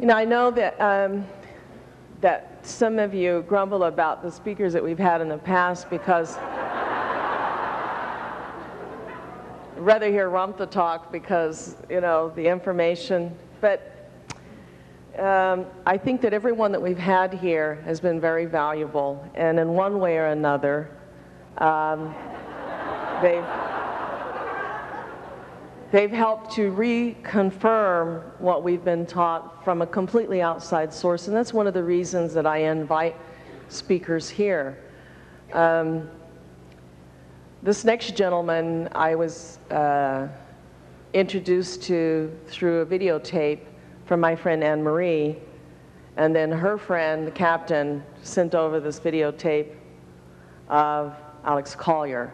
Now, I know that some of you grumble about the speakers that we've had in the past because I'd rather hear Ramtha talk because, you know, the information. But I think that everyone that we've had here has been very valuable, and in one way or another, they've helped to reconfirm what we've been taught from a completely outside source, and that's one of the reasons that I invite speakers here. This next gentleman I was introduced to through a videotape from my friend Anne Marie, and then her friend, the captain, sent over this videotape of Alex Collier.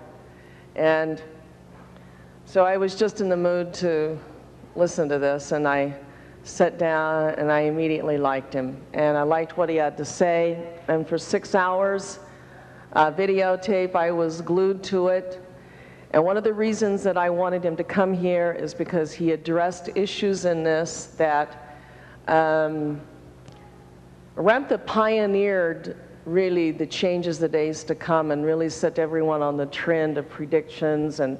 And so I was just in the mood to listen to this, and I sat down and I immediately liked him. And I liked what he had to say, and for 6 hours, videotape, I was glued to it. And one of the reasons that I wanted him to come here is because he addressed issues in this that Ramtha pioneered really the changes the days to come and really set everyone on the trend of predictions and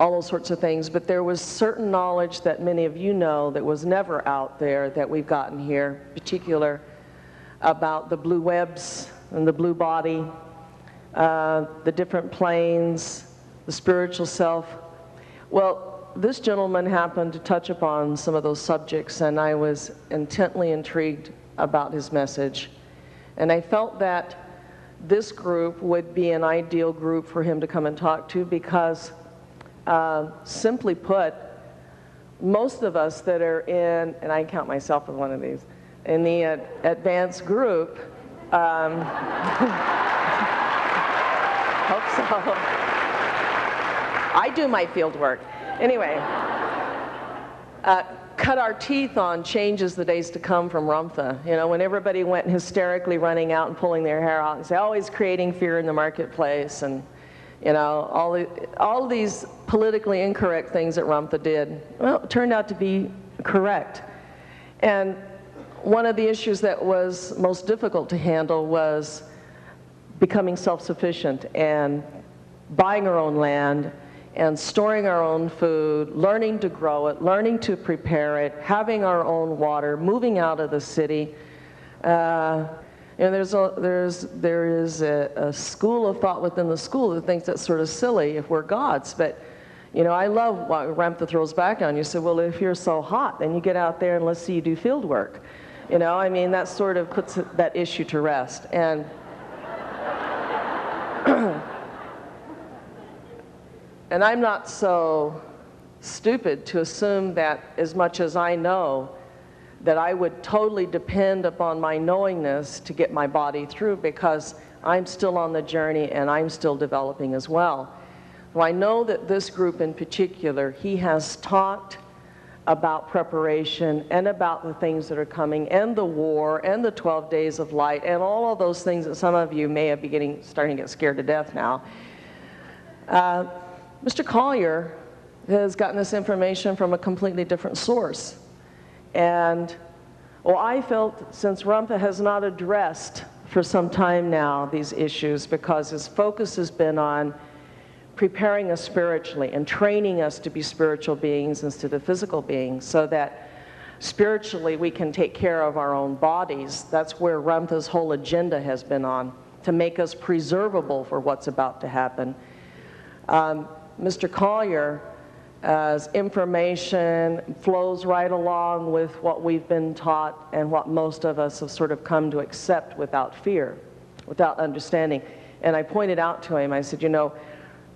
all those sorts of things. But there was certain knowledge that many of you know that was never out there that we've gotten here, in particular about the blue webs and the blue body, the different planes, the spiritual self. Well, this gentleman happened to touch upon some of those subjects, and I was intently intrigued about his message. And I felt that this group would be an ideal group for him to come and talk to because, simply put, most of us that are in, and I count myself as one of these, in the advanced group, hope so. I do my field work. Anyway, cut our teeth on changes the days to come from Ramtha. You know, when everybody went hysterically running out and pulling their hair out and say, oh, he's creating fear in the marketplace, and you know, all these politically incorrect things that Ramtha did, well, it turned out to be correct. And one of the issues that was most difficult to handle was becoming self-sufficient and buying our own land and storing our own food, learning to grow it, learning to prepare it, having our own water, moving out of the city. And there is a school of thought within the school that thinks that's sort of silly if we're gods. But you know, I love what Ramtha throws back on you. Say, well, if you're so hot, then you get out there and let's see you do field work. You know, I mean, that sort of puts that issue to rest. And and I'm not so stupid to assume that as much as I know, that I would totally depend upon my knowingness to get my body through, because I'm still on the journey and I'm still developing as well. Well, I know that this group in particular, he has talked about preparation and about the things that are coming and the war and the 12 days of light and all of those things that some of you may be starting to get scared to death now. Mr. Collier has gotten this information from a completely different source. And well, I felt since Ramtha has not addressed for some time now these issues, because his focus has been on preparing us spiritually and training us to be spiritual beings instead of physical beings, so that spiritually we can take care of our own bodies. That's where Ramtha's whole agenda has been on, to make us preservable for what's about to happen. Mr. Collier's information flows right along with what we've been taught and what most of us have sort of come to accept without fear, without understanding. And I pointed out to him, I said, you know,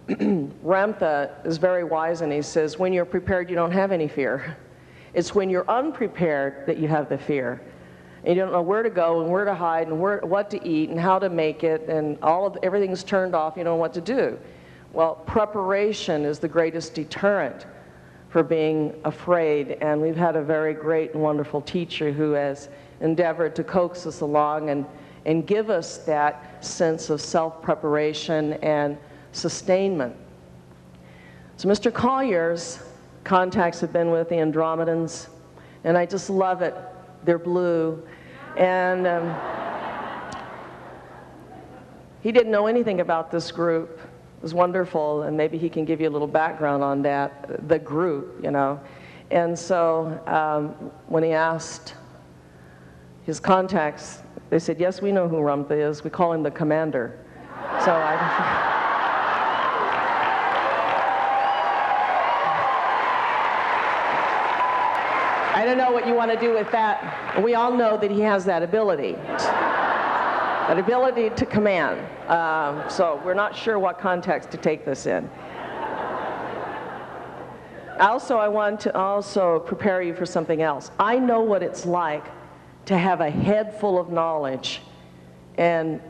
Ramtha is very wise, and he says, when you're prepared, you don't have any fear. It's when you're unprepared that you have the fear. And you don't know where to go and where to hide and what to eat and how to make it, and everything's turned off, you don't know what to do. Well, preparation is the greatest deterrent for being afraid, and we've had a very great and wonderful teacher who has endeavored to coax us along and give us that sense of self-preparation and sustainment. So Mr. Collier's contacts have been with the Andromedans, and I just love it. They're blue. And he didn't know anything about this group. It was wonderful, and maybe he can give you a little background on that, the group, you know. And so when he asked his contacts, they said, yes, we know who Rumph is. We call him the commander. So I don't know what you want to do with that. We all know that he has that ability to command. So we're not sure what context to take this in. Also, I want to also prepare you for something else. I know what it's like to have a head full of knowledge and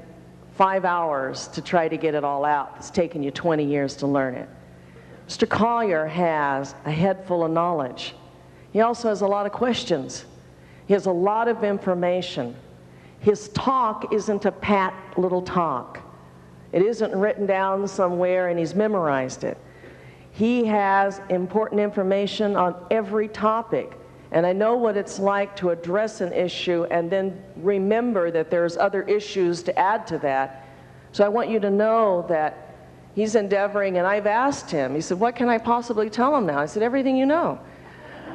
5 hours to try to get it all out. It's taken you 20 years to learn it. Mr. Collier has a head full of knowledge. He also has a lot of questions. He has a lot of information. His talk isn't a pat little talk. It isn't written down somewhere and he's memorized it. He has important information on every topic. And I know what it's like to address an issue and then remember that there's other issues to add to that. So I want you to know that he's endeavoring, and I've asked him, he said, what can I possibly tell him now? I said, everything you know.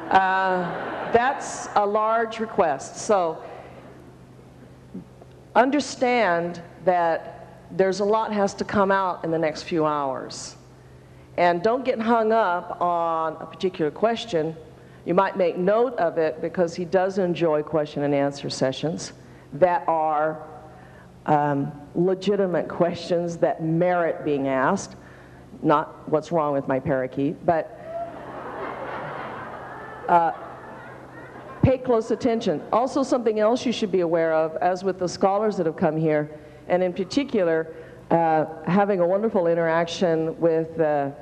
That's a large request. So understand that there's a lot has to come out in the next few hours. And don't get hung up on a particular question. You might make note of it because he does enjoy question and answer sessions that are legitimate questions that merit being asked. Not what's wrong with my parakeet, but pay close attention. Also, something else you should be aware of, as with the scholars that have come here, and in particular, having a wonderful interaction with the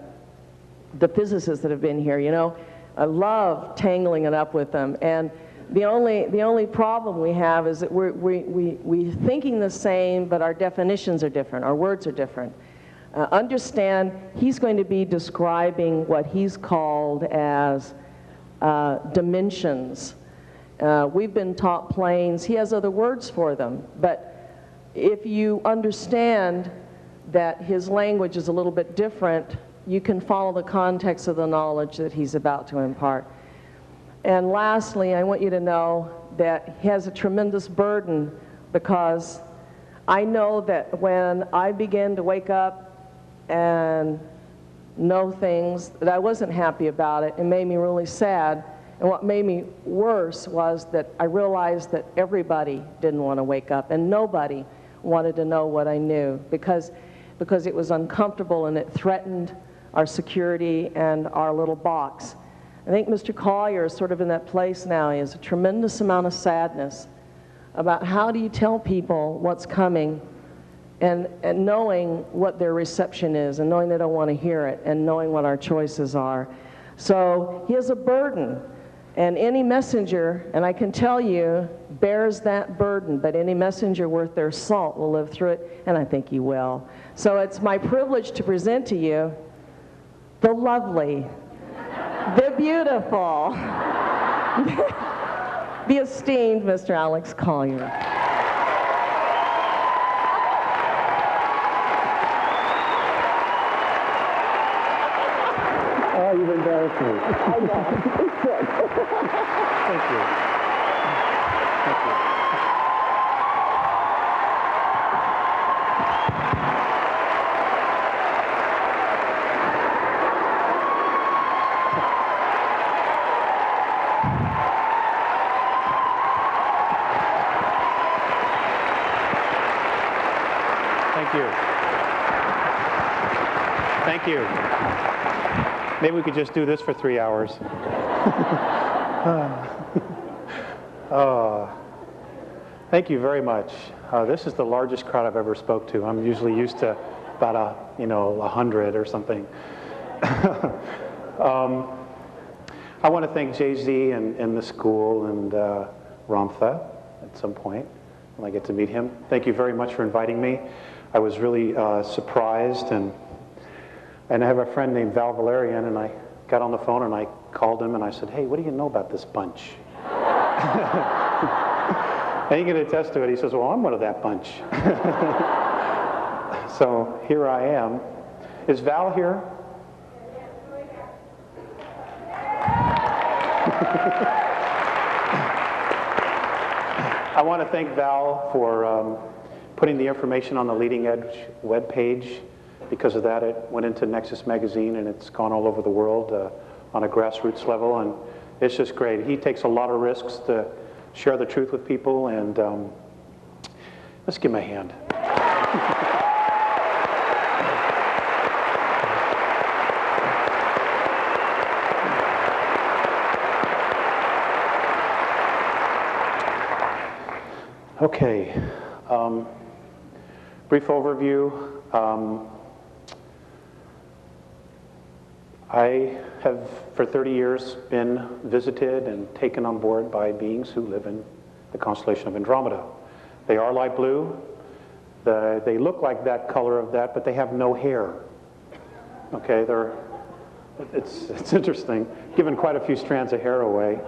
physicists that have been here. You know, I love tangling it up with them, and the only problem we have is that we're thinking the same, but our definitions are different, our words are different. Understand, he's going to be describing what he's called as dimensions. We've been taught planes. He has other words for them, but if you understand that his language is a little bit different, you can follow the context of the knowledge that he's about to impart. And lastly, I want you to know that he has a tremendous burden, because I know that when I began to wake up and know things that I wasn't happy about, it made me really sad. And what made me worse was that I realized that everybody didn't want to wake up, and nobody wanted to know what I knew, because it was uncomfortable and it threatened our security and our little box. I think Mr. Collier is sort of in that place now. He has a tremendous amount of sadness about how do you tell people what's coming, and knowing what their reception is, and knowing they don't want to hear it, and knowing what our choices are. So he has a burden, and any messenger, and I can tell you, bears that burden, but any messenger worth their salt will live through it, and I think he will. So it's my privilege to present to you the lovely, the beautiful, the esteemed Mr. Alex Collier. Oh, you've embarrassed me. I know. It's good. Thank you. Thank you. Thank you. Thank you. Maybe we could just do this for 3 hours. Thank you very much. This is the largest crowd I've ever spoke to. I'm usually used to about 100 or something. I want to thank Jay-Z and the school and Rumph at some point when I get to meet him. Thank you very much for inviting me. I was really surprised, and I have a friend named Val Valerian, and I got on the phone and I called him and I said, hey, what do you know about this bunch? And he can attest to it. He says, well, I'm one of that bunch. So here I am. Is Val here? I want to thank Val for putting the information on the Leading Edge webpage. Because of that, it went into Nexus magazine, and it's gone all over the world on a grassroots level, and it's just great. He takes a lot of risks to share the truth with people, and let's give him a hand. Okay, brief overview. I have, for 30 years, been visited and taken on board by beings who live in the constellation of Andromeda. They are light blue. They look like that color of that, but they have no hair. Okay, it's interesting. Given quite a few strands of hair away.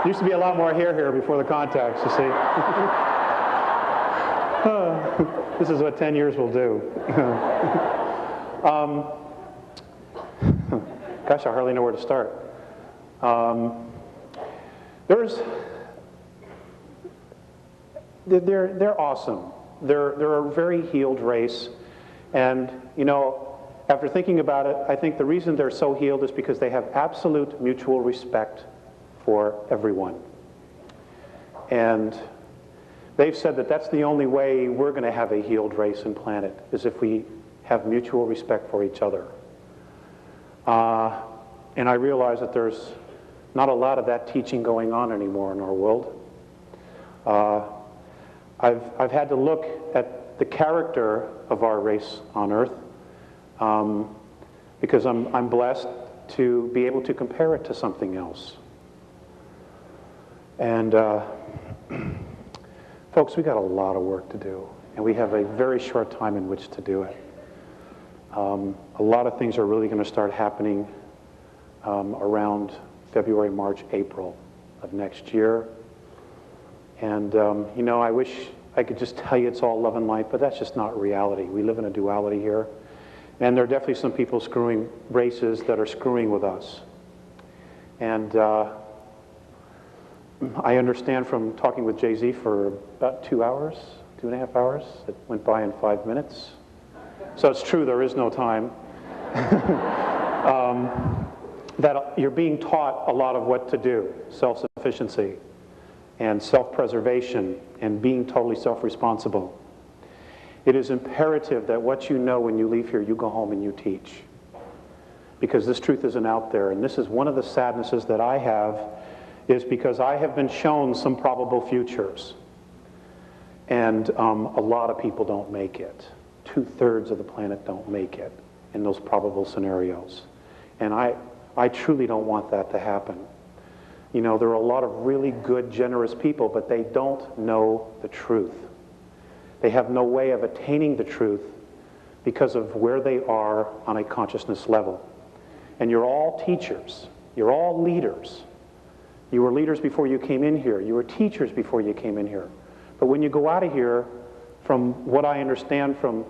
Used to be a lot more hair here before the contacts, you see. This is what 10 years will do. Gosh, I hardly know where to start. They're awesome. They're a very healed race. And, you know, after thinking about it, I think the reason they're so healed is because they have absolute mutual respect for everyone. And they've said that that's the only way we're going to have a healed race and planet, is if we have mutual respect for each other. And I realize that there's not a lot of that teaching going on anymore in our world. I've had to look at the character of our race on Earth, because I'm blessed to be able to compare it to something else. And folks, we got a lot of work to do, and we have a very short time in which to do it. A lot of things are really going to start happening around February, March, April of next year. And you know, I wish I could just tell you it's all love and light, but that's just not reality. We live in a duality here, and there are definitely some people screwing races that are screwing with us. And I understand from talking with Jay-Z for about 2 hours, 2.5 hours. It went by in 5 minutes. So it's true, there is no time. That you're being taught a lot of what to do, self-sufficiency and self-preservation and being totally self-responsible. It is imperative that what you know when you leave here, you go home and you teach. Because this truth isn't out there. And this is one of the sadnesses that I have, is because I have been shown some probable futures. And a lot of people don't make it. 2/3 of the planet don't make it in those probable scenarios. And I truly don't want that to happen. You know, there are a lot of really good, generous people, but they don't know the truth. They have no way of attaining the truth because of where they are on a consciousness level. And you're all teachers. You're all leaders. You were leaders before you came in here. You were teachers before you came in here. But when you go out of here, from what I understand from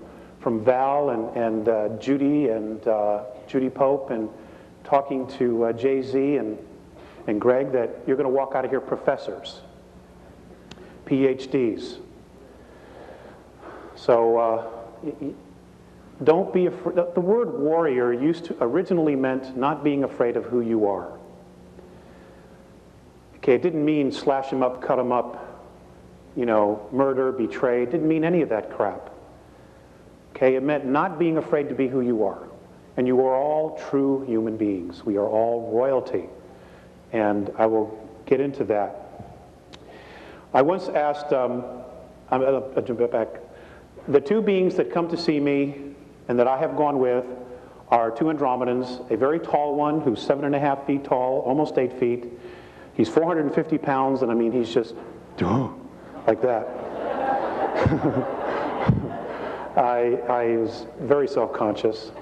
Val and Judy and Judy Pope, and talking to Jay-Z and Greg, that you're going to walk out of here professors, PhDs. So don't be afraid. The word warrior originally meant not being afraid of who you are. Okay, it didn't mean slash them up, cut them up, you know, murder, betray. It didn't mean any of that crap. Okay, it meant not being afraid to be who you are. And you are all true human beings. We are all royalty. And I will get into that. I once asked, I'll jump back. The two beings that come to see me and that I have gone with are two Andromedans, a very tall one who's 7.5 feet tall, almost 8 feet. He's 450 pounds, and I mean, he's just like that. I was very self-conscious.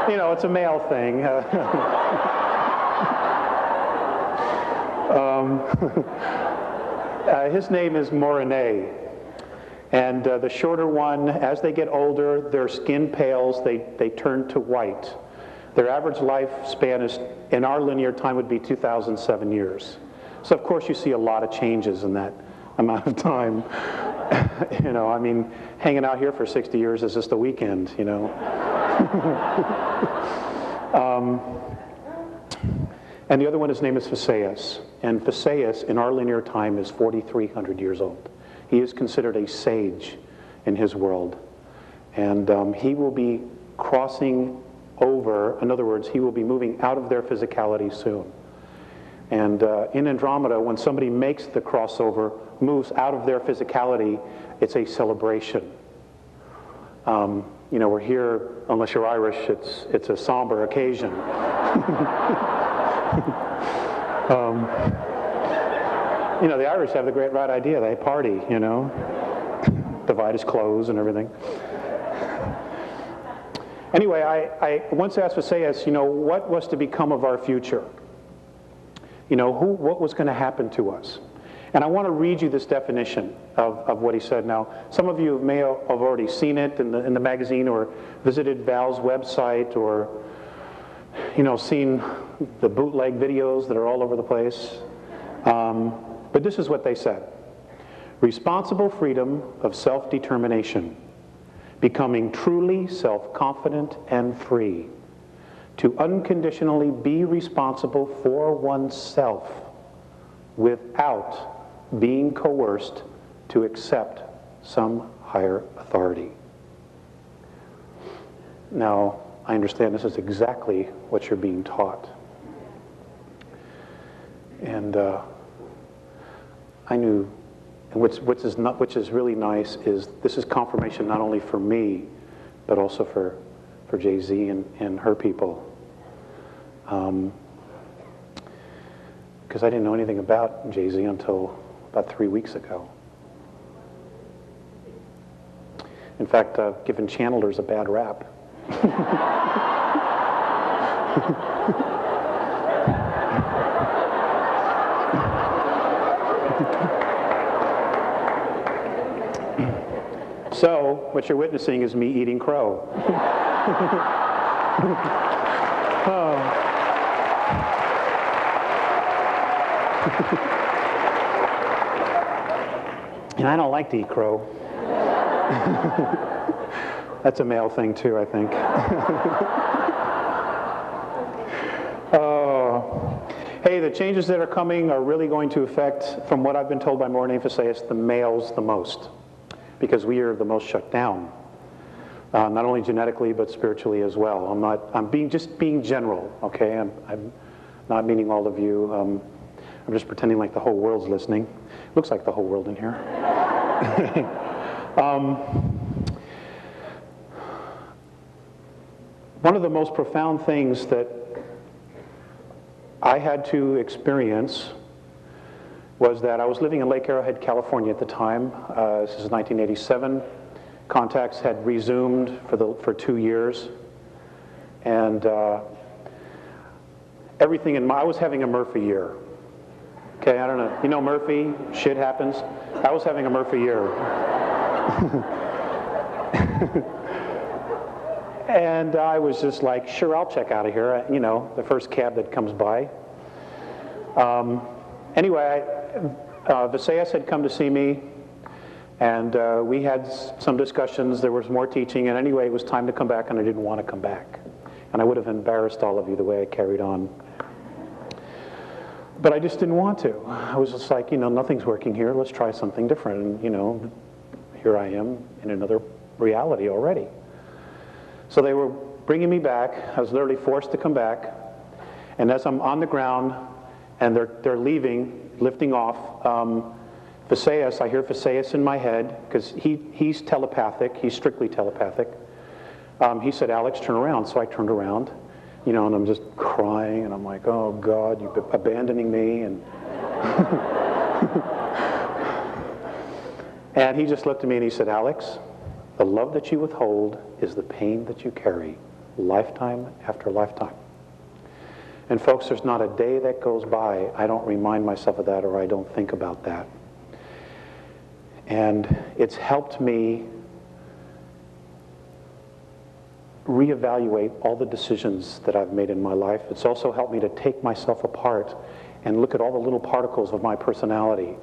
You know, it's a male thing. His name is Morine. And the shorter one, as they get older, their skin pales, they turn to white. Their average lifespan is, in our linear time, would be 2007 years. So of course you see a lot of changes in that amount of time. You know, I mean, hanging out here for 60 years is just a weekend, you know. And the other one, his name is Phaseus. And Phaseus, in our linear time, is 4,300 years old. He is considered a sage in his world. And he will be crossing over, in other words, he will be moving out of their physicality soon. And in Andromeda, when somebody makes the crossover, moves out of their physicality, it's a celebration. You know, we're here, unless you're Irish, it's a somber occasion. You know, the Irish have the great right idea. They party, you know, divide his clothes and everything. Anyway, I once asked Phaseus, you know, what was to become of our future? You know, what was going to happen to us? And I want to read you this definition of what he said. Now, some of you may have already seen it in the magazine or visited Val's website or, you know, seen the bootleg videos that are all over the place. But this is what they said. Responsible freedom of self-determination, becoming truly self-confident and free, to unconditionally be responsible for oneself without being coerced to accept some higher authority. Now, I understand this is exactly what you're being taught. And I knew, and which is really nice, is this is confirmation not only for me, but also for Jay-Z and her people. Because I didn't know anything about Jay-Z until about 3 weeks ago. In fact, I've given channelers a bad rap. So, what you're witnessing is me eating crow. And I don't like to eat crow. That's a male thing too, I think. Hey, the changes that are coming are really going to affect, from what I've been told by Morine Phaseus, the males the most, because we are the most shut down, not only genetically but spiritually as well. I'm just being general, okay? I'm not meaning all of you. I'm just pretending like the whole world's listening. Looks like the whole world in here. One of the most profound things that I had to experience was that I was living in Lake Arrowhead, California at the time. This is 1987. Contacts had resumed for 2 years. And I was having a Murphy year. Okay, I don't know. You know Murphy? Shit happens. I was having a Murphy year. And I was just like, sure, I'll check out of here. You know, the first cab that comes by. Anyway, Phaseus had come to see me, and we had some discussions. There was more teaching, and anyway, it was time to come back, and I didn't want to come back. And I would have embarrassed all of you the way I carried on. But I just didn't want to. I was just like, you know, nothing's working here. Let's try something different. And, you know, here I am in another reality already. So they were bringing me back. I was literally forced to come back. And as I'm on the ground and they're leaving, lifting off, Phaseus, I hear Phaseus in my head, because he's telepathic. He's strictly telepathic. He said, Alex, turn around. So I turned around. You know, and I'm just crying, and I'm like, oh, God, you're abandoning me. And, and he just looked at me and he said, Alex, The love that you withhold is the pain that you carry, lifetime after lifetime. And folks, there's not a day that goes by I don't remind myself of that or I don't think about that. And it's helped me reevaluate all the decisions that I've made in my life. It's also helped me to take myself apart and look at all the little particles of my personality.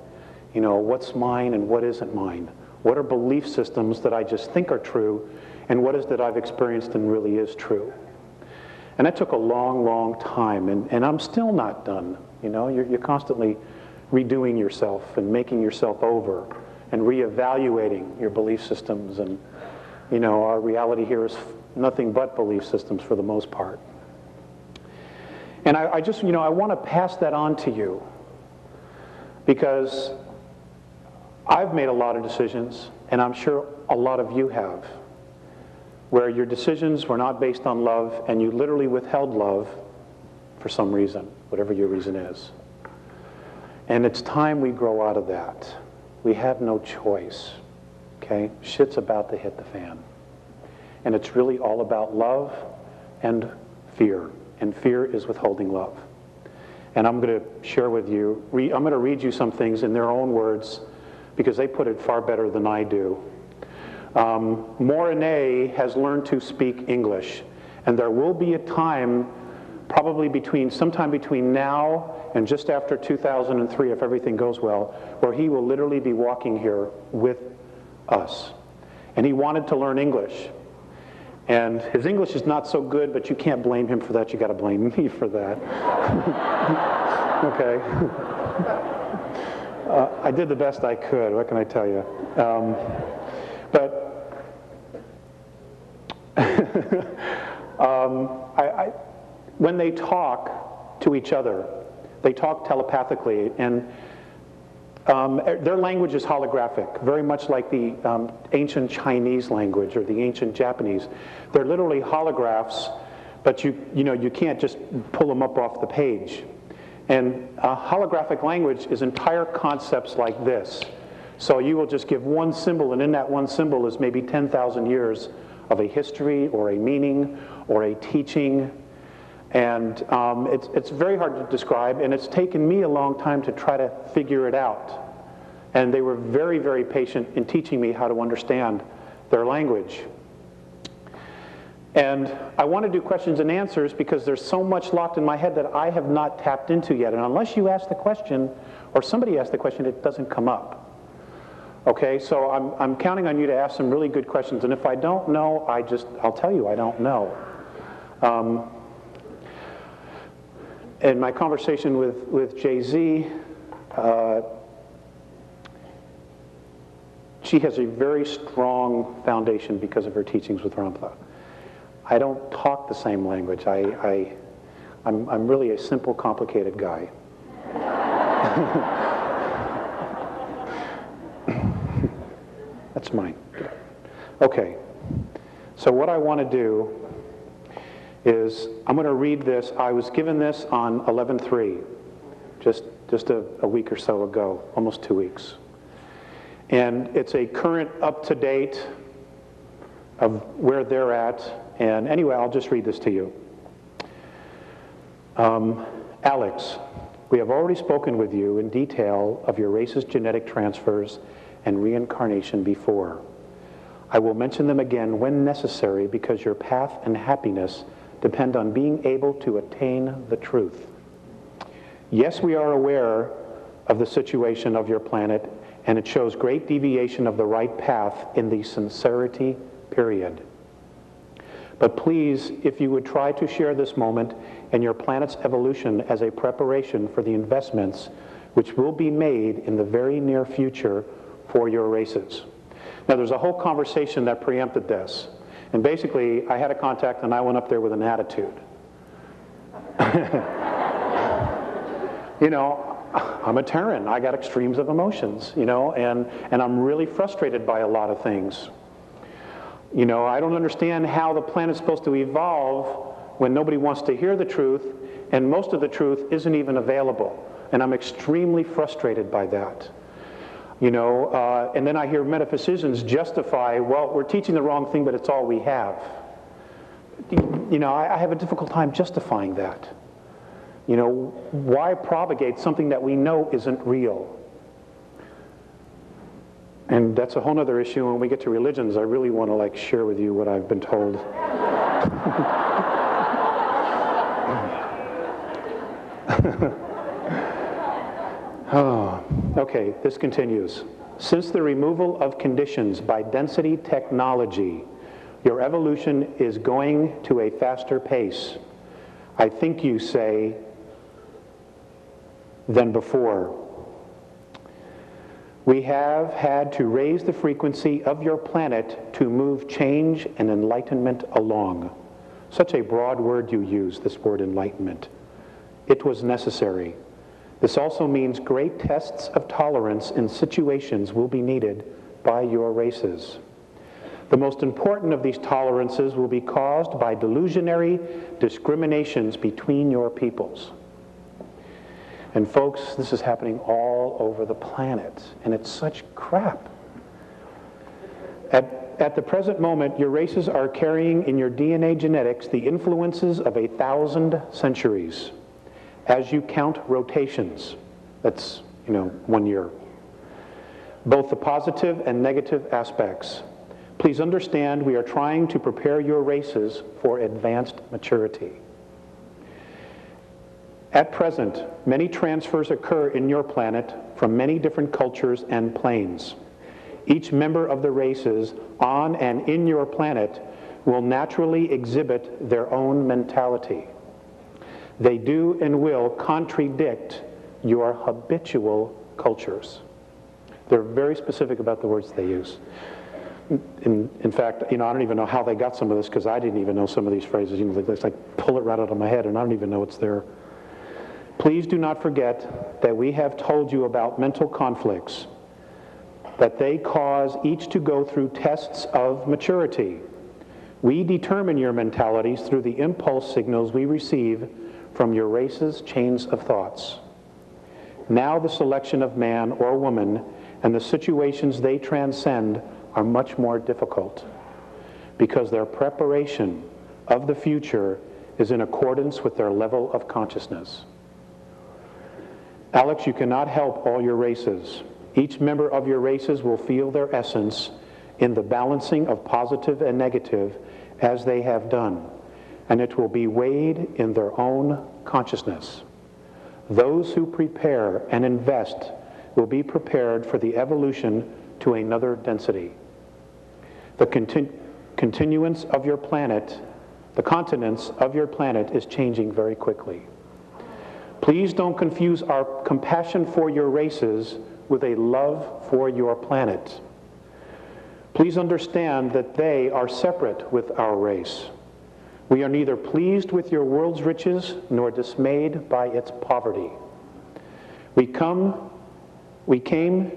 You know, what's mine and what isn't mine? What are belief systems that I just think are true, and what is that I've experienced and really is true? And that took a long, long time, and I'm still not done. You know, you're constantly redoing yourself and making yourself over and reevaluating your belief systems. And, you know, our reality here is nothing but belief systems for the most part. And I just, you know, I want to pass that on to you because I've made a lot of decisions, and I'm sure a lot of you have, where your decisions were not based on love, and you literally withheld love for some reason, whatever your reason is. And it's time we grow out of that. We have no choice, okay? Shit's about to hit the fan. And it's really all about love and fear is withholding love. And I'm going to share with you, I'm going to read you some things in their own words, because they put it far better than I do. Morine has learned to speak English, and there will be a time, probably sometime between now and just after 2003, if everything goes well, where he will literally be walking here with us. And he wanted to learn English. And his English is not so good, but you can't blame him for that. You got to blame me for that. Okay. I did the best I could. What can I tell you? But when they talk to each other, they talk telepathically, and their language is holographic, very much like the ancient Chinese language or the ancient Japanese. They're literally holographs, but you know you can't just pull them up off the page. And holographic language is entire concepts like this. So you will just give one symbol, and in that one symbol is maybe 10,000 years of a history or a meaning or a teaching. And it's very hard to describe, and it's taken me a long time to try to figure it out. And they were very, very patient in teaching me how to understand their language. And I want to do questions and answers because there's so much locked in my head that I have not tapped into yet. And unless you ask the question, or somebody asks the question, it doesn't come up. Okay, so I'm counting on you to ask some really good questions. And if I don't know, I'll tell you I don't know. In my conversation with Jay-Z, she has a very strong foundation because of her teachings with Ramtha. I don't talk the same language. I'm really a simple, complicated guy. That's mine. Okay. So what I want to do is I'm going to read this. I was given this on 11/3, just a week or so ago, almost 2 weeks. And it's a current, up-to-date of where they're at. And anyway, I'll just read this to you. Alex, we have already spoken with you in detail of your race's genetic transfers and reincarnation before. I will mention them again when necessary because your path and happiness depend on being able to attain the truth. Yes, we are aware of the situation of your planet, and it shows great deviation of the right path in the sincerity period. But please, if you would try to share this moment and your planet's evolution as a preparation for the investments which will be made in the very near future for your races. Now, there's a whole conversation that preempted this. And basically, I had a contact and I went up there with an attitude. You know, I'm a Terran. I got extremes of emotions, you know, and I'm really frustrated by a lot of things. You know, I don't understand how the planet's supposed to evolve when nobody wants to hear the truth, and most of the truth isn't even available. And I'm extremely frustrated by that. You know, and then I hear metaphysicians justify, well, we're teaching the wrong thing, but it's all we have. You know, I have a difficult time justifying that. You know, why propagate something that we know isn't real? And that's a whole other issue. When we get to religions, I really want to like share with you what I've been told. Oh, okay, this continues. Since the removal of conditions by density technology, your evolution is going to a faster pace, I think you say, than before. We have had to raise the frequency of your planet to move change and enlightenment along. Such a broad word you use, this word enlightenment. It was necessary. This also means great tests of tolerance in situations will be needed by your races. The most important of these tolerances will be caused by delusionary discriminations between your peoples. And folks, this is happening all over the planet, and it's such crap. At the present moment, your races are carrying in your DNA genetics the influences of 1,000 centuries. As you count rotations, that's, 1 year. Both the positive and negative aspects. Please understand we are trying to prepare your races for advanced maturity. At present, many transfers occur in your planet from many different cultures and planes. Each member of the races on and in your planet will naturally exhibit their own mentality. They do and will contradict your habitual cultures. They're very specific about the words they use. In fact, I don't even know how they got some of this, because I didn't even know some of these phrases. They just like pull it right out of my head, and I don't even know it's there. Please do not forget that we have told you about mental conflicts, that they cause each to go through tests of maturity. We determine your mentalities through the impulse signals we receive from your race's chains of thoughts. Now the selection of man or woman and the situations they transcend are much more difficult, because their preparation of the future is in accordance with their level of consciousness. Alex, you cannot help all your races. Each member of your races will feel their essence in the balancing of positive and negative as they have done, and it will be weighed in their own consciousness. Those who prepare and invest will be prepared for the evolution to another density. The continuance of your planet, the continents of your planet is changing very quickly. Please don't confuse our compassion for your races with a love for your planet. Please understand that they are separate with our race. We are neither pleased with your world's riches nor dismayed by its poverty. We came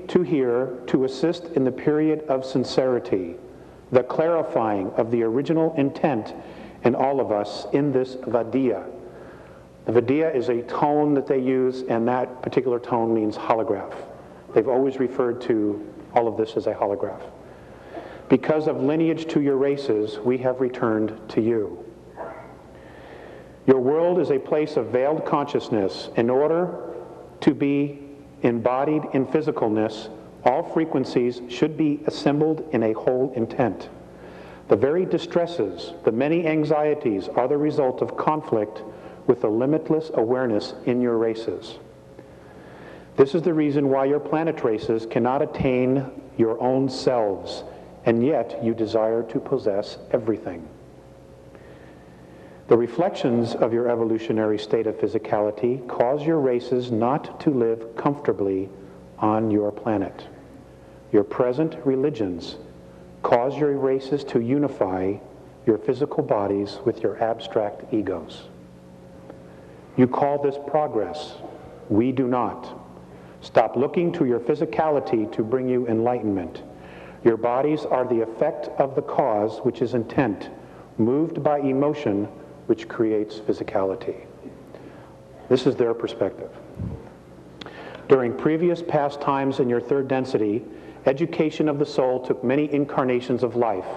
to here to assist in the period of sincerity, the clarifying of the original intent in all of us in this Vadya. The Vadya is a tone that they use, and that particular tone means holograph. They've always referred to all of this as a holograph. Because of lineage to your races, we have returned to you. Your world is a place of veiled consciousness. In order to be embodied in physicalness, all frequencies should be assembled in a whole intent. The very distresses, the many anxieties are the result of conflict with the limitless awareness in your races. This is the reason why your planet races cannot attain your own selves, and yet you desire to possess everything. The reflections of your evolutionary state of physicality cause your races not to live comfortably on your planet. Your present religions cause your races to unify your physical bodies with your abstract egos. You call this progress. We do not. Stop looking to your physicality to bring you enlightenment. Your bodies are the effect of the cause, which is intent, moved by emotion, which creates physicality. This is their perspective. During previous past times in your third density, education of the soul took many incarnations of life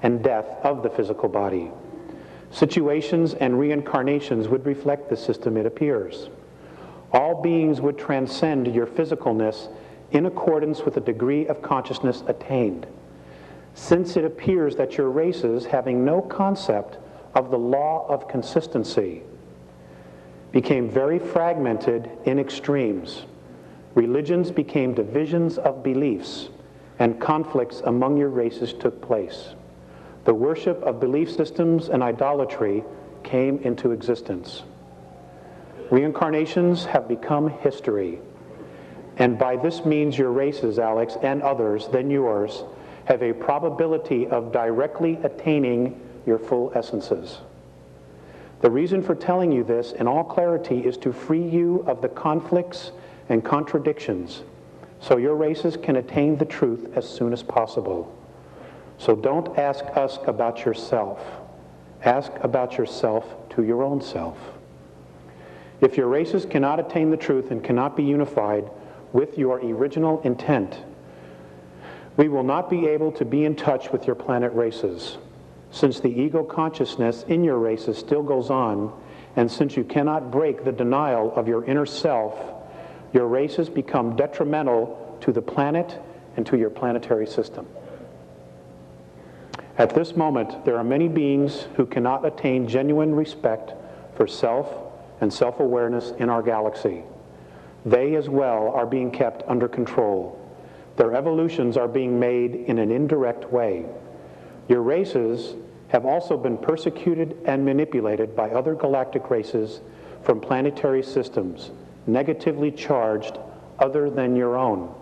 and death of the physical body. Situations and reincarnations would reflect the system, it appears. All beings would transcend your physicalness in accordance with the degree of consciousness attained. Since it appears that your races, having no concept of the law of consistency, became very fragmented in extremes, religions became divisions of beliefs, and conflicts among your races took place. The worship of belief systems and idolatry came into existence. Reincarnations have become history, and by this means your races, Alex, and others than yours, have a probability of directly attaining your full essences. The reason for telling you this in all clarity is to free you of the conflicts and contradictions, so your races can attain the truth as soon as possible. So don't ask us about yourself. Ask about yourself to your own self. If your races cannot attain the truth and cannot be unified with your original intent, we will not be able to be in touch with your planet races. Since the ego consciousness in your races still goes on, and since you cannot break the denial of your inner self, your races become detrimental to the planet and to your planetary system. At this moment, there are many beings who cannot attain genuine respect for self and self-awareness in our galaxy. They as well are being kept under control. Their evolutions are being made in an indirect way. Your races have also been persecuted and manipulated by other galactic races from planetary systems, negatively charged other than your own.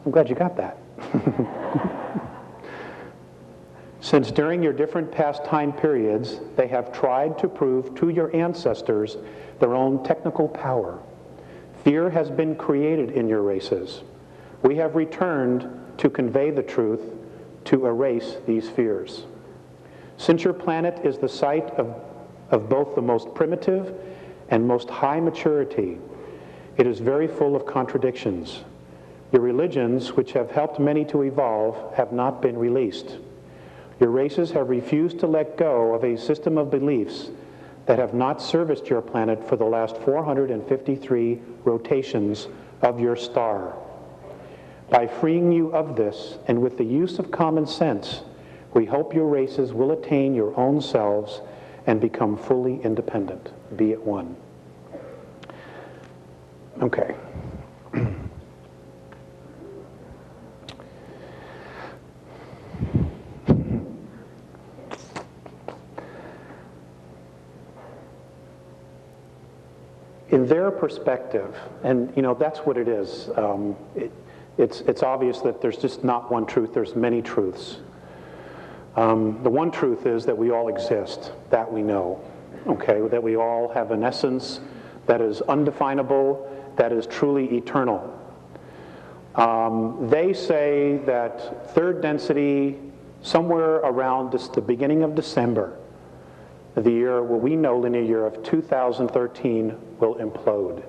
I'm glad you got that. Since during your different past time periods, they have tried to prove to your ancestors their own technical power. Fear has been created in your races. We have returned to convey the truth, to erase these fears. Since your planet is the site of both the most primitive and most high maturity, it is very full of contradictions. Your religions, which have helped many to evolve, have not been released. Your races have refused to let go of a system of beliefs that have not serviced your planet for the last 453 rotations of your star. By freeing you of this, and with the use of common sense, we hope your races will attain your own selves and become fully independent. Be at one. Okay. In their perspective, and that's what it is, it's obvious that there's just not one truth, there's many truths. The one truth is that we all exist, that we know, okay, that we all have an essence that is undefinable, that is truly eternal. They say that third density, somewhere around the beginning of December, the year, what we know, linear year of 2013, will implode.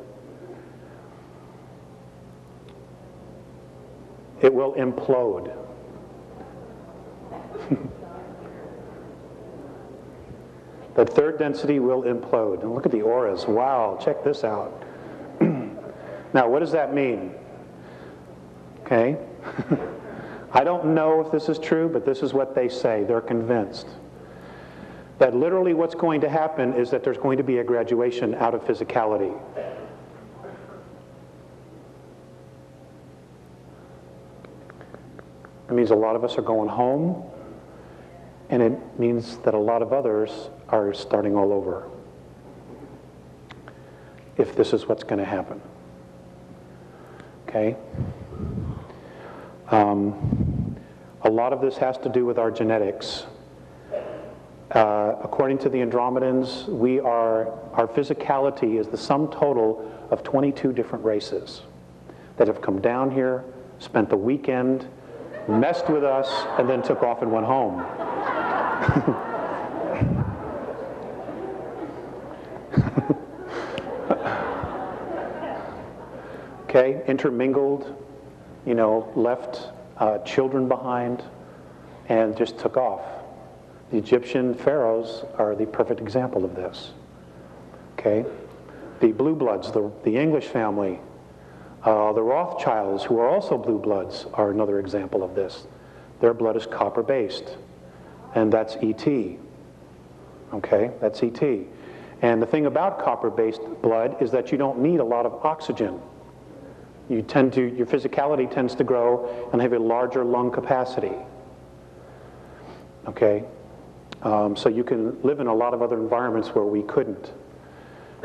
It will implode. The third density will implode. And look at the auras. Wow, check this out. Now, what does that mean? Okay. I don't know if this is true, but this is what they say. They're convinced that literally what's going to happen is that there's going to be a graduation out of physicality. It means a lot of us are going home, and it means that a lot of others are starting all over, if this is what's going to happen. Okay? A lot of this has to do with our genetics. According to the Andromedans, our physicality is the sum total of 22 different races that have come down here, spent the weekend, messed with us, and then took off and went home. okay, intermingled, you know, left children behind, and just took off. The Egyptian pharaohs are the perfect example of this. Okay? The blue bloods, the English family, the Rothschilds, who are also blue bloods, are another example of this. Their blood is copper-based, and that's ET. Okay? That's ET. And the thing about copper-based blood is that you don't need a lot of oxygen. Your physicality tends to grow and have a larger lung capacity. Okay? So you can live in a lot of other environments where we couldn't.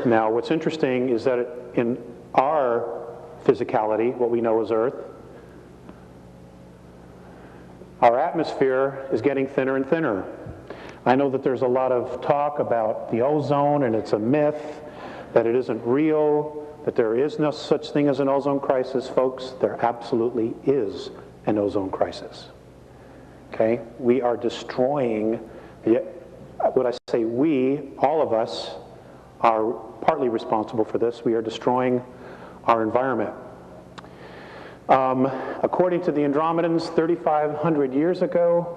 Now, what's interesting is that in our physicality, what we know as Earth, our atmosphere is getting thinner and thinner. I know that there's a lot of talk about the ozone, and it's a myth, that it isn't real, that there is no such thing as an ozone crisis. Folks, there absolutely is an ozone crisis. Okay? We are destroying what I say we, all of us, are partly responsible for this. We are destroying our environment. According to the Andromedans, 3,500 years ago,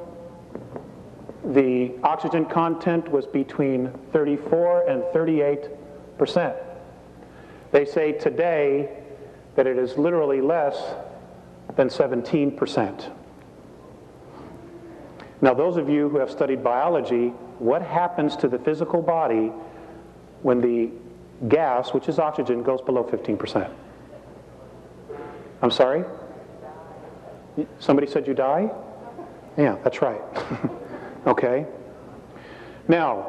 the oxygen content was between 34 and 38%. They say today that it is literally less than 17%. Now, those of you who have studied biology, what happens to the physical body when the gas, which is oxygen, goes below 15%? I'm sorry? Somebody said you die? Yeah, that's right. Okay. Now,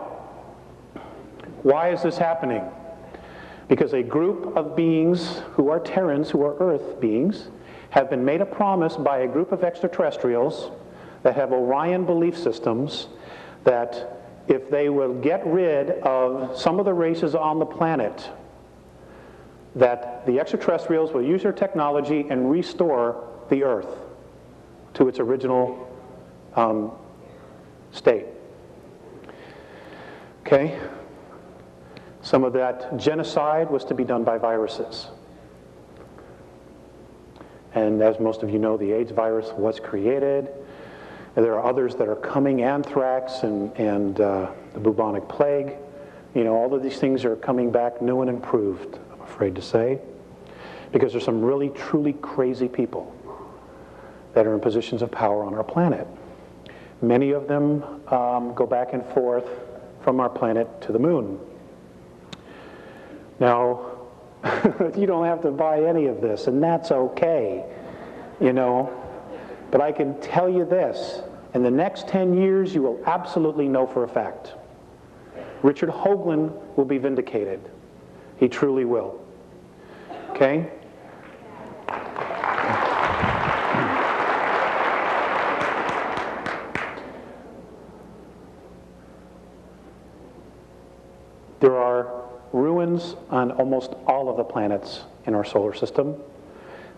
why is this happening? Because a group of beings who are Terrans, who are Earth beings, have been made a promise by a group of extraterrestrials that have Orion belief systems that if they will get rid of some of the races on the planet, that the extraterrestrials will use their technology and restore the Earth to its original state. Okay? Some of that genocide was to be done by viruses. And as most of you know, the AIDS virus was created. And there are others that are coming, anthrax and the bubonic plague. You know, all of these things are coming back new and improved, I'm afraid to say, because there's some really, truly crazy people that are in positions of power on our planet. Many of them go back and forth from our planet to the moon. Now, you don't have to buy any of this, and that's okay, you know. But I can tell you this, in the next 10 years, you will absolutely know for a fact. Richard Hoagland will be vindicated. He truly will. Okay? There are ruins on almost all of the planets in our solar system.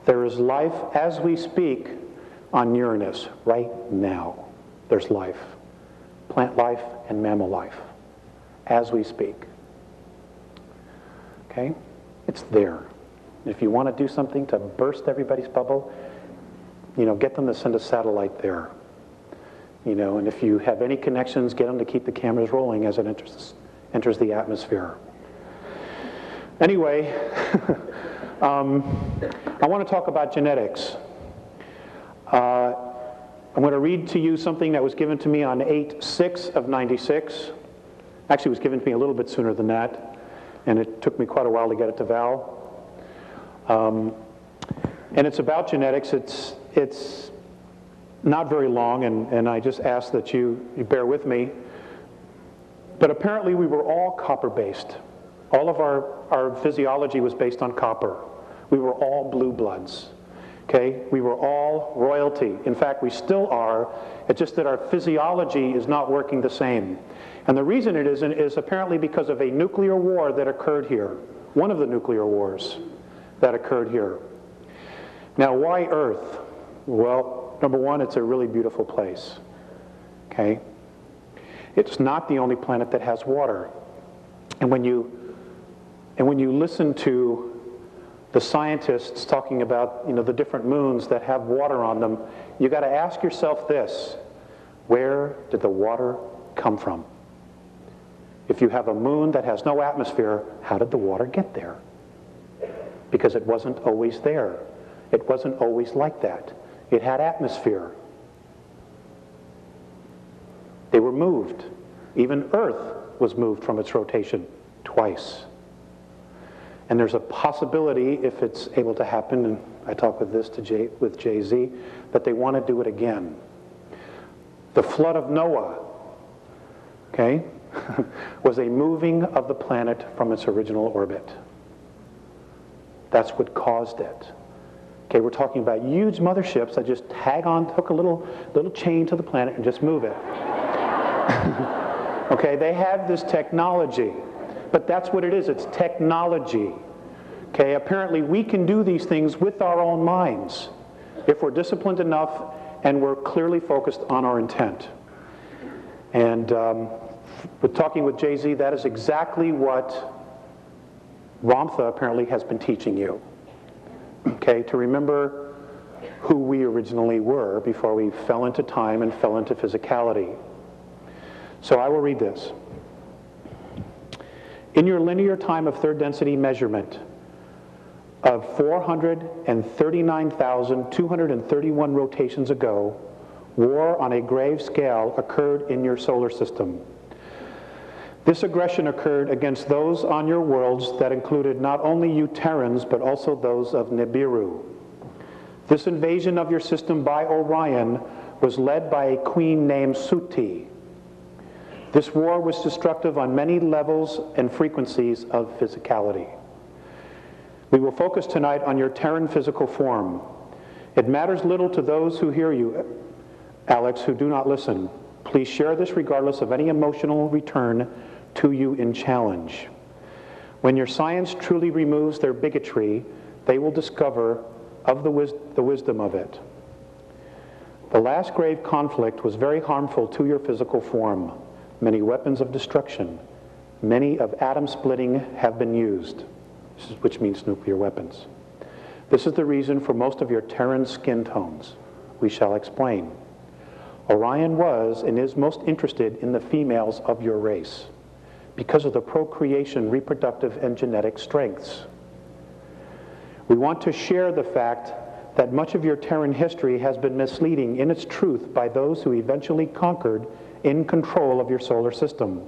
There is life as we speak on Uranus right now. There's life, plant life and mammal life, as we speak. Okay? It's there. If you want to do something to burst everybody's bubble, you know, get them to send a satellite there. You know, and if you have any connections, get them to keep the cameras rolling as it enters the atmosphere. Anyway, I want to talk about genetics. I'm going to read to you something that was given to me on 8/6 of 96. Actually, it was given to me a little bit sooner than that, and it took me quite a while to get it to Val. And it's about genetics. It's not very long, and I just ask that you bear with me. But apparently we were all copper-based. All of our physiology was based on copper. We were all blue bloods. Okay? We were all royalty. In fact, we still are. It's just that our physiology is not working the same. And the reason it isn't is apparently because of a nuclear war that occurred here. One of the nuclear wars that occurred here. Now, why Earth? Well, number one, it's a really beautiful place. Okay? It's not the only planet that has water. And when you listen to the scientists talking about, you know, the different moons that have water on them, you got to ask yourself this: where did the water come from? If you have a moon that has no atmosphere, how did the water get there? Because it wasn't always there. It wasn't always like that. It had atmosphere. They were moved. Even Earth was moved from its rotation twice. And there's a possibility, if it's able to happen, and I talked with this with Jay-Z, that they want to do it again. The flood of Noah, okay, was a moving of the planet from its original orbit. That's what caused it. Okay, we're talking about huge motherships that just hook a little chain to the planet and just move it. Okay, they have this technology, but that's what it is. It's technology. Okay, apparently we can do these things with our own minds if we're disciplined enough and we're clearly focused on our intent. And with talking with Jay-Z, that is exactly what Ramtha apparently has been teaching you. Okay, to remember who we originally were before we fell into time and fell into physicality. So I will read this. In your linear time of third density measurement of 439,231 rotations ago, war on a grave scale occurred in your solar system. This aggression occurred against those on your worlds that included not only you Terrans, but also those of Nibiru. This invasion of your system by Orion was led by a queen named Suti. This war was destructive on many levels and frequencies of physicality. We will focus tonight on your Terran physical form. It matters little to those who hear you, Alex, who do not listen. Please share this regardless of any emotional return to you in challenge. When your science truly removes their bigotry, they will discover of the wisdom of it. The last grave conflict was very harmful to your physical form. Many weapons of destruction, many of atom splitting have been used, which means nuclear weapons. This is the reason for most of your Terran skin tones. We shall explain. Orion was and is most interested in the females of your race because of the procreation, reproductive, and genetic strengths. We want to share the fact that much of your Terran history has been misleading in its truth by those who eventually conquered in control of your solar system.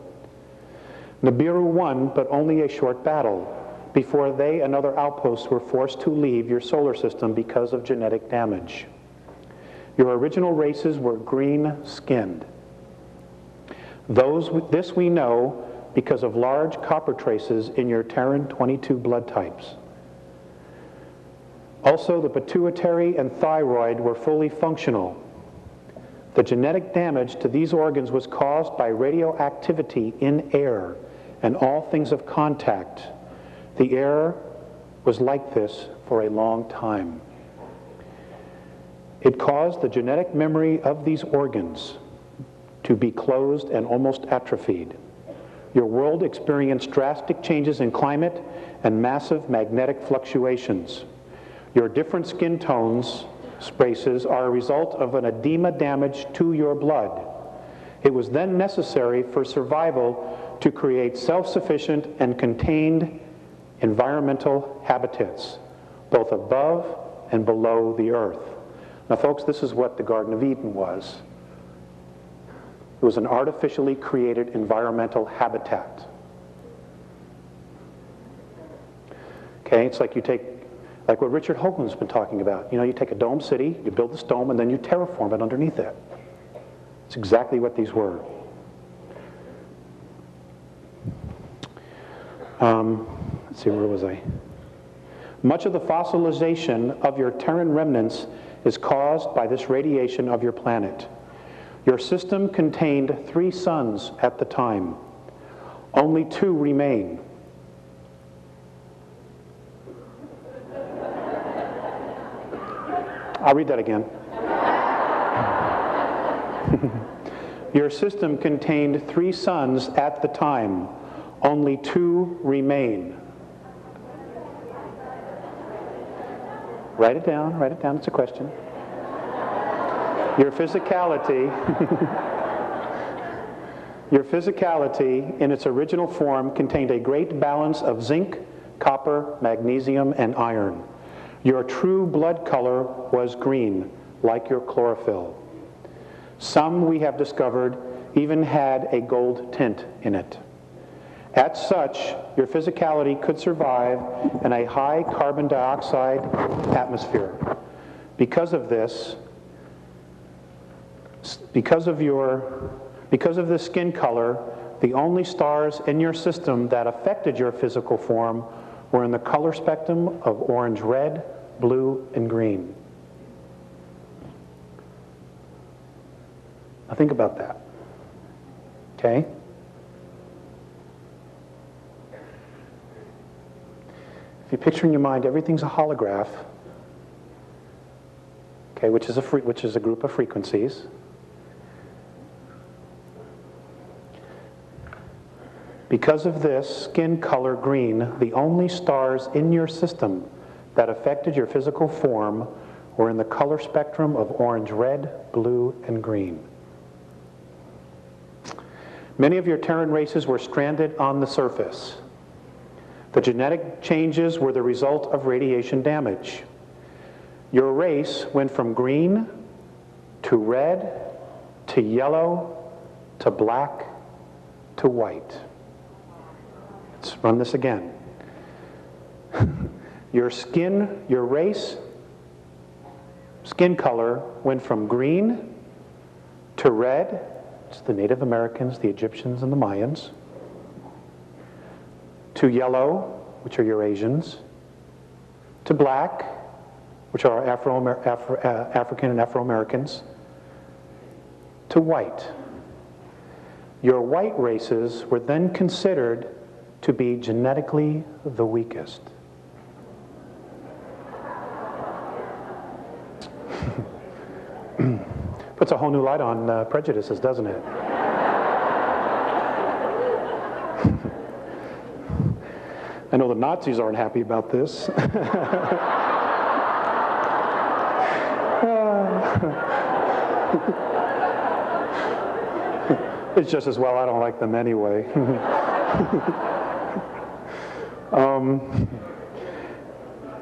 Nibiru won, but only a short battle, before they and other outposts were forced to leave your solar system because of genetic damage. Your original races were green-skinned. This we know because of large copper traces in your Terran 22 blood types. Also, the pituitary and thyroid were fully functional. The genetic damage to these organs was caused by radioactivity in air and all things of contact. The air was like this for a long time. It caused the genetic memory of these organs to be closed and almost atrophied. Your world experienced drastic changes in climate and massive magnetic fluctuations. Your different skin tones, races, are a result of an edema damage to your blood. It was then necessary for survival to create self-sufficient and contained environmental habitats, both above and below the earth. Now, folks, this is what the Garden of Eden was. It was an artificially created environmental habitat. Okay, it's like like what Richard Hoagland's been talking about. You know, you take a dome city, you build this dome, and then you terraform it underneath it. It's exactly what these were. Let's see, where was I? Much of the fossilization of your Terran remnants is caused by this radiation of your planet. Your system contained 3 suns at the time. Only 2 remain. I'll read that again. Your system contained 3 suns at the time. Only 2 remain. Write it down, it's a question. Your physicality, your physicality in its original form contained a great balance of zinc, copper, magnesium, and iron. Your true blood color was green, like your chlorophyll. Some, we have discovered, even had a gold tint in it. As such, your physicality could survive in a high carbon dioxide atmosphere. Because of this, because of this skin color, the only stars in your system that affected your physical form were in the color spectrum of orange, red, blue, and green. Now think about that. Okay? If you picture in your mind everything's a holograph, okay, which is a group of frequencies. Because of this skin color green, the only stars in your system that affected your physical form were in the color spectrum of orange, red, blue, and green. Many of your Terran races were stranded on the surface. The genetic changes were the result of radiation damage. Your race went from green to red to yellow to black to white. Let's run this again. Your race, skin color went from green to red, it's the Native Americans, the Egyptians, and the Mayans, to yellow, which are Eurasians, to black, which are African and Afro-Americans, to white. Your white races were then considered to be genetically the weakest. Puts a whole new light on prejudices, doesn't it? I know the Nazis aren't happy about this. It's just as well I don't like them anyway.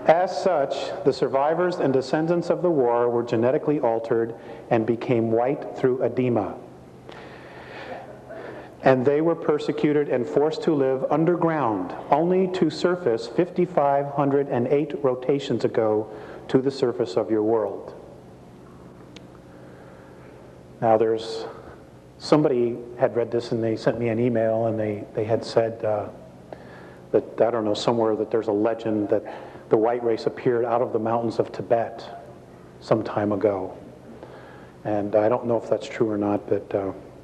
As such, the survivors and descendants of the war were genetically altered and became white through edema. And they were persecuted and forced to live underground, only to surface 5,508 rotations ago to the surface of your world. Now somebody had read this and they sent me an email and they had said that, I don't know, somewhere that there's a legend that the white race appeared out of the mountains of Tibet some time ago. And I don't know if that's true or not, but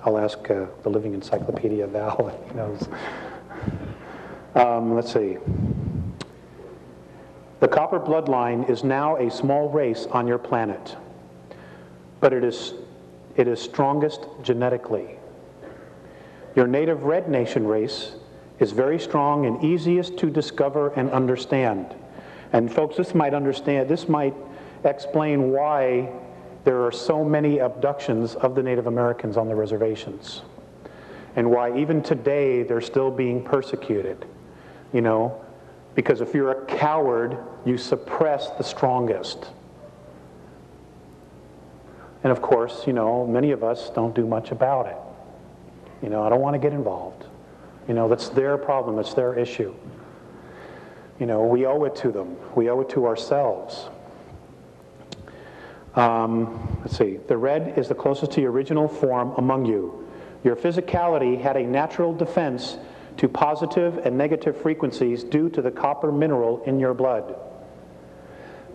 I'll ask the Living Encyclopedia Val, he knows. Let's see. The copper bloodline is now a small race on your planet, but it is strongest genetically. Your native Red Nation race is very strong and easiest to discover and understand. And folks, this might explain why there are so many abductions of the Native Americans on the reservations, and why even today they're still being persecuted, you know, because if you're a coward, you suppress the strongest. And of course, you know, many of us don't do much about it. You know, I don't want to get involved. You know, that's their problem, it's their issue. You know, we owe it to them. We owe it to ourselves. Let's see. The red is the closest to your original form among you. Your physicality had a natural defense to positive and negative frequencies due to the copper mineral in your blood.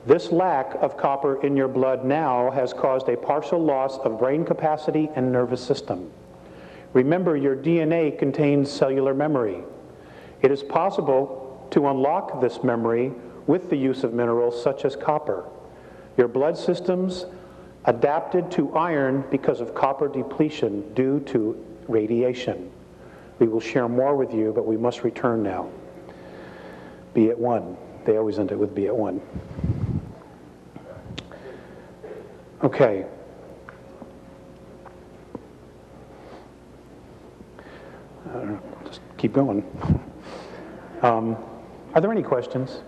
This lack of copper in your blood now has caused a partial loss of brain capacity and nervous system. Remember, your DNA contains cellular memory. It is possible to unlock this memory with the use of minerals such as copper. Your blood systems adapted to iron because of copper depletion due to radiation. We will share more with you, but we must return now. Be at one. They always end it with be at one. Okay. Just keep going. Are there any questions?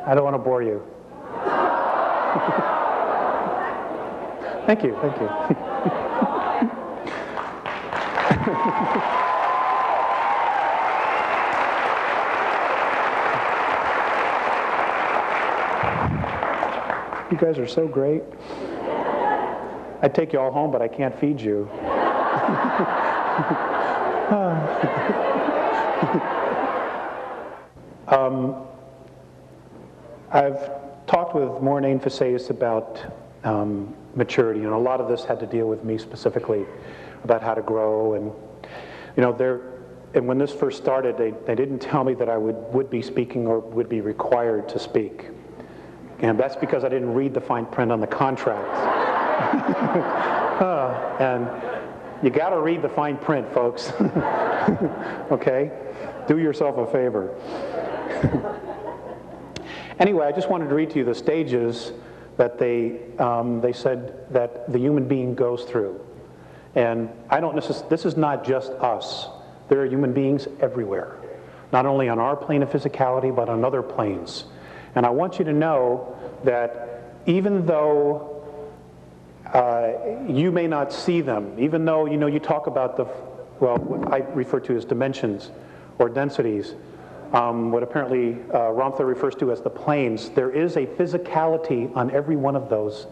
I don't want to bore you. Thank you, thank you. You guys are so great. I'd take you all home, but I can't feed you. I've talked with Maureen Faceus about maturity, and a lot of this had to deal with me specifically about how to grow. And and when this first started, they didn't tell me that I would be speaking or would be required to speak. And that's because I didn't read the fine print on the contract. And you got to read the fine print, folks. Okay? Do yourself a favor. Anyway, I just wanted to read to you the stages that they said that the human being goes through. And this is not just us. There are human beings everywhere, not only on our plane of physicality, but on other planes. And I want you to know that even though you may not see them, even though you talk about what I refer to as dimensions or densities, what apparently Ramtha refers to as the planes, there is a physicality on every one of those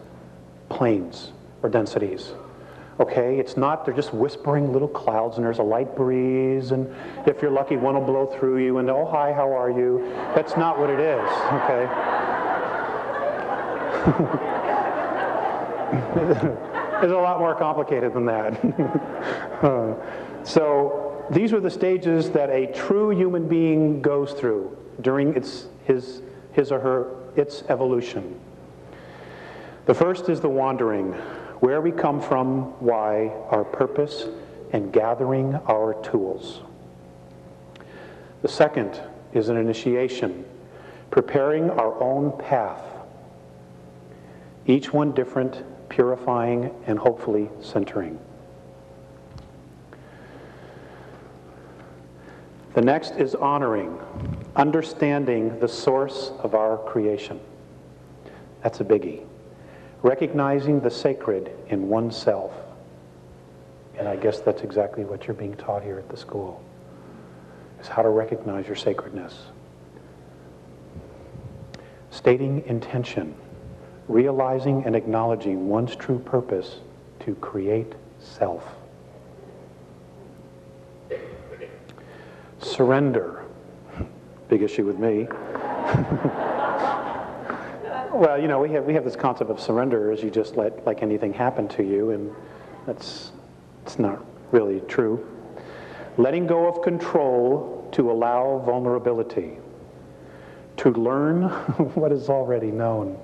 planes or densities. Okay, it's not, they're just whispering little clouds and there's a light breeze, and if you're lucky one will blow through you and oh hi, how are you? That's not what it is, okay? It's a lot more complicated than that. So these were the stages that a true human being goes through during its evolution. The first is the wandering, where we come from, why, our purpose, and gathering our tools. The second is an initiation, preparing our own path, each one different, purifying, and hopefully centering. The next is honoring, understanding the source of our creation. That's a biggie. Recognizing the sacred in oneself. And I guess that's exactly what you're being taught here at the school, is how to recognize your sacredness. Stating intention, realizing and acknowledging one's true purpose to create self. Surrender, big issue with me. Well, we have this concept of surrender as you just let like anything happen to you, and it's not really true. Letting go of control to allow vulnerability. To learn what is already known.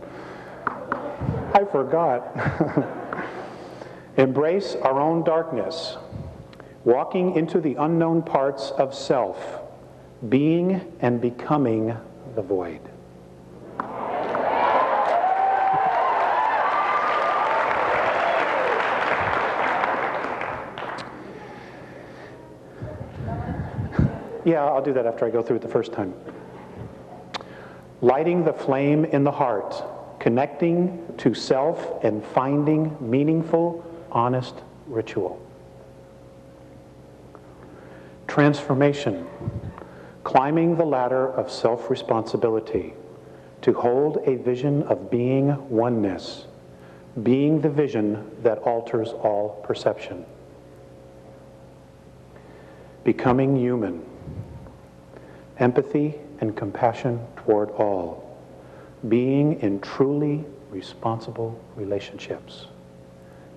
I forgot. Embrace our own darkness. Walking into the unknown parts of self. Being and becoming the void. Yeah, I'll do that after I go through it the first time. Lighting the flame in the heart, connecting to self and finding meaningful, honest ritual. Transformation, climbing the ladder of self-responsibility to hold a vision of being oneness, being the vision that alters all perception. Becoming human. Empathy and compassion toward all, being in truly responsible relationships.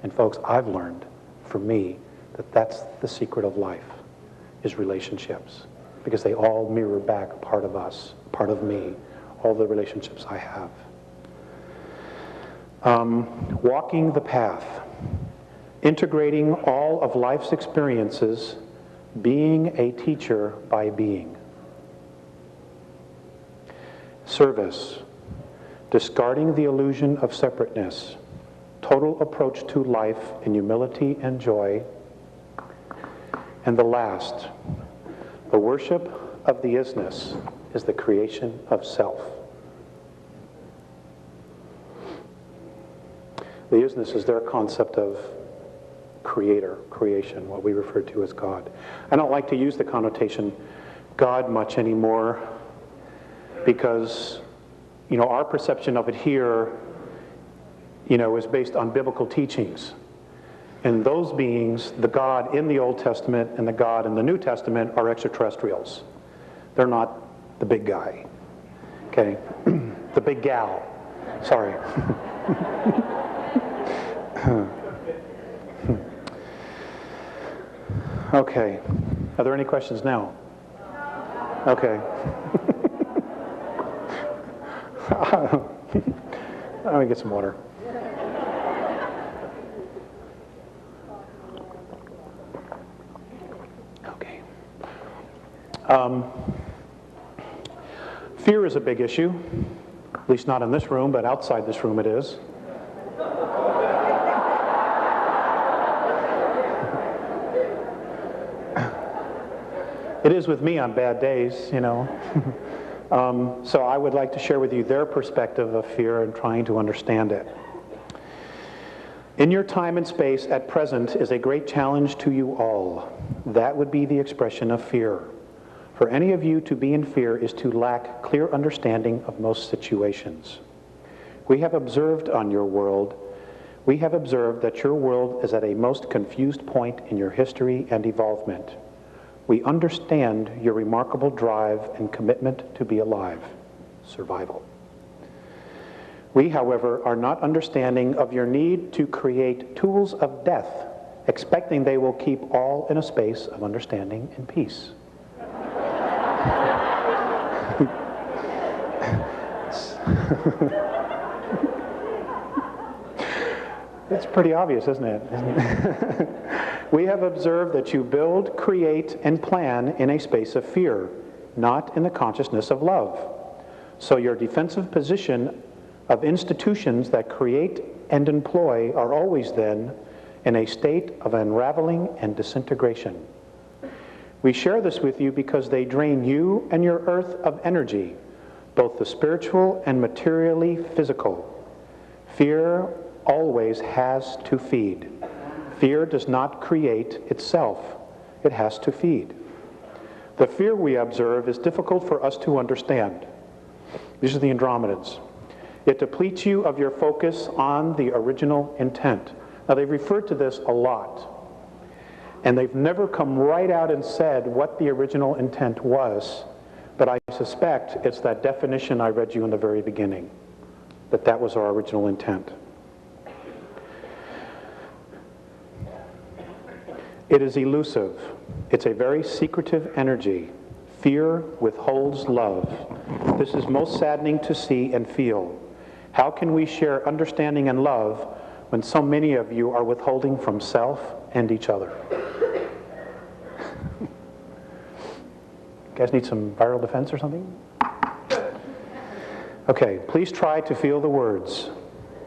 And folks, I've learned, for me, that that's the secret of life, is relationships, because they all mirror back a part of us, part of me, all the relationships I have. Walking the path, integrating all of life's experiences, being a teacher by being. Service, discarding the illusion of separateness, total approach to life in humility and joy. And the last, the worship of the isness is the creation of self. The isness is their concept of creator, creation, what we refer to as God. I don't like to use the connotation God much anymore because, our perception of it here, is based on biblical teachings. And those beings, the God in the Old Testament and the God in the New Testament, are extraterrestrials. They're not the big guy. Okay? The big gal. Sorry. Okay. Are there any questions now? Okay. Let me get some water. Okay. Fear is a big issue, at least not in this room, but outside this room it is. It is with me on bad days, So I would like to share with you their perspective of fear and trying to understand it. In your time and space at present is a great challenge to you all. That would be the expression of fear. For any of you to be in fear is to lack clear understanding of most situations. We have observed that your world is at a most confused point in your history and evolvement. We understand your remarkable drive and commitment to be alive, survival. We, however, are not understanding of your need to create tools of death, expecting they will keep all in a space of understanding and peace. It's pretty obvious, isn't it? We have observed that you build, create, and plan in a space of fear, not in the consciousness of love. So your defensive position of institutions that create and employ are always then in a state of unraveling and disintegration. We share this with you because they drain you and your earth of energy, both the spiritual and materially physical. Fear always has to feed. Fear does not create itself. It has to feed. The fear we observe is difficult for us to understand. These are the Andromedans. It depletes you of your focus on the original intent. Now, they've referred to this a lot, and they've never come right out and said what the original intent was, but I suspect it's that definition I read you in the very beginning, that was our original intent. It is elusive. It's a very secretive energy. Fear withholds love. This is most saddening to see and feel. How can we share understanding and love when so many of you are withholding from self and each other? You guys need some viral defense or something? Okay, please try to feel the words.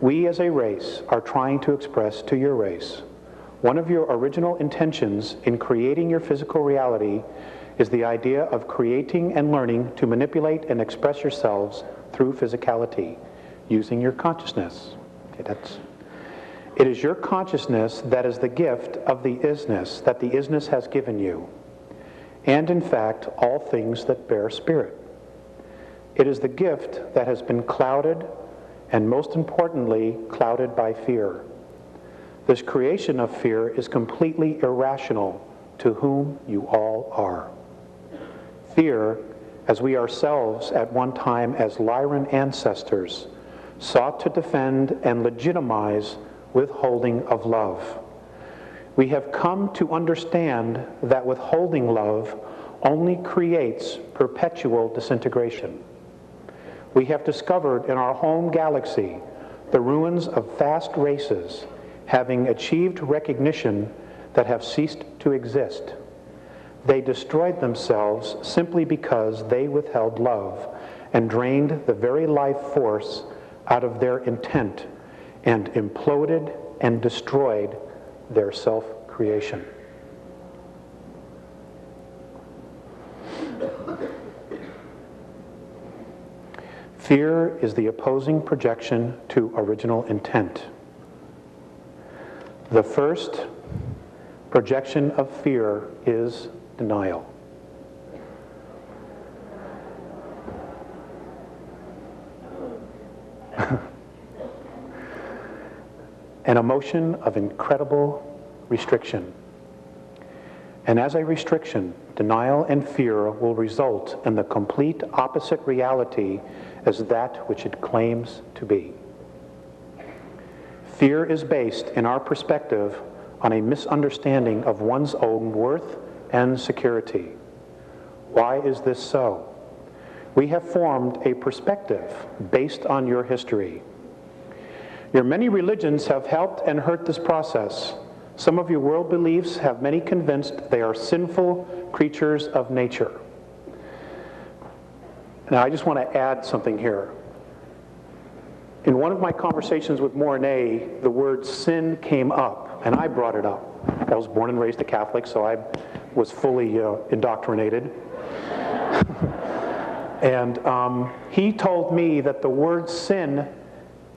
We as a race are trying to express to your race. One of your original intentions in creating your physical reality is the idea of creating and learning to manipulate and express yourselves through physicality, using your consciousness. Okay, it is your consciousness that is the gift of the isness that the isness has given you, and in fact, all things that bear spirit. It is the gift that has been clouded, and most importantly, clouded by fear. This creation of fear is completely irrational to whom you all are. Fear, as we ourselves at one time as Lyran ancestors, sought to defend and legitimize withholding of love. We have come to understand that withholding love only creates perpetual disintegration. We have discovered in our home galaxy the ruins of vast races having achieved recognition that have ceased to exist. They destroyed themselves simply because they withheld love and drained the very life force out of their intent and imploded and destroyed their self-creation. Fear is the opposing projection to original intent. The first projection of fear is denial. An emotion of incredible restriction. And as a restriction, denial and fear will result in the complete opposite reality as that which it claims to be. Fear is based, in our perspective, on a misunderstanding of one's own worth and security. Why is this so? We have formed a perspective based on your history. Your many religions have helped and hurt this process. Some of your world beliefs have many convinced they are sinful creatures of nature. Now, I just want to add something here. In one of my conversations with Mornay, the word sin came up, and I brought it up. I was born and raised a Catholic, so I was fully indoctrinated. And he told me that the word sin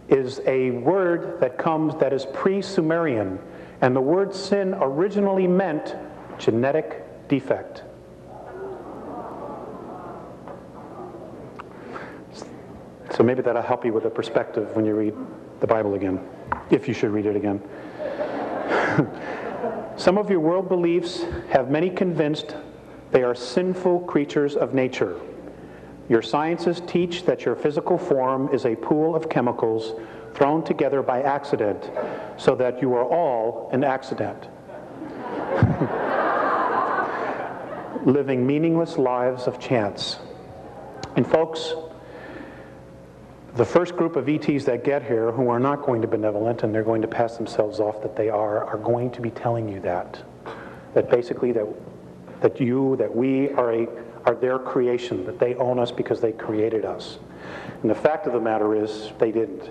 is a word that is pre-Sumerian, and the word sin originally meant genetic defect. So maybe that'll help you with a perspective when you read the Bible again, if you should read it again. Some of your world beliefs have many convinced they are sinful creatures of nature. Your sciences teach that your physical form is a pool of chemicals thrown together by accident, so that you are all an accident. Living meaningless lives of chance. And folks, the first group of ETs that get here, who are not going to be benevolent and they're going to pass themselves off that they are going to be telling you that basically that we are their creation, that they own us because they created us. And the fact of the matter is, they didn't.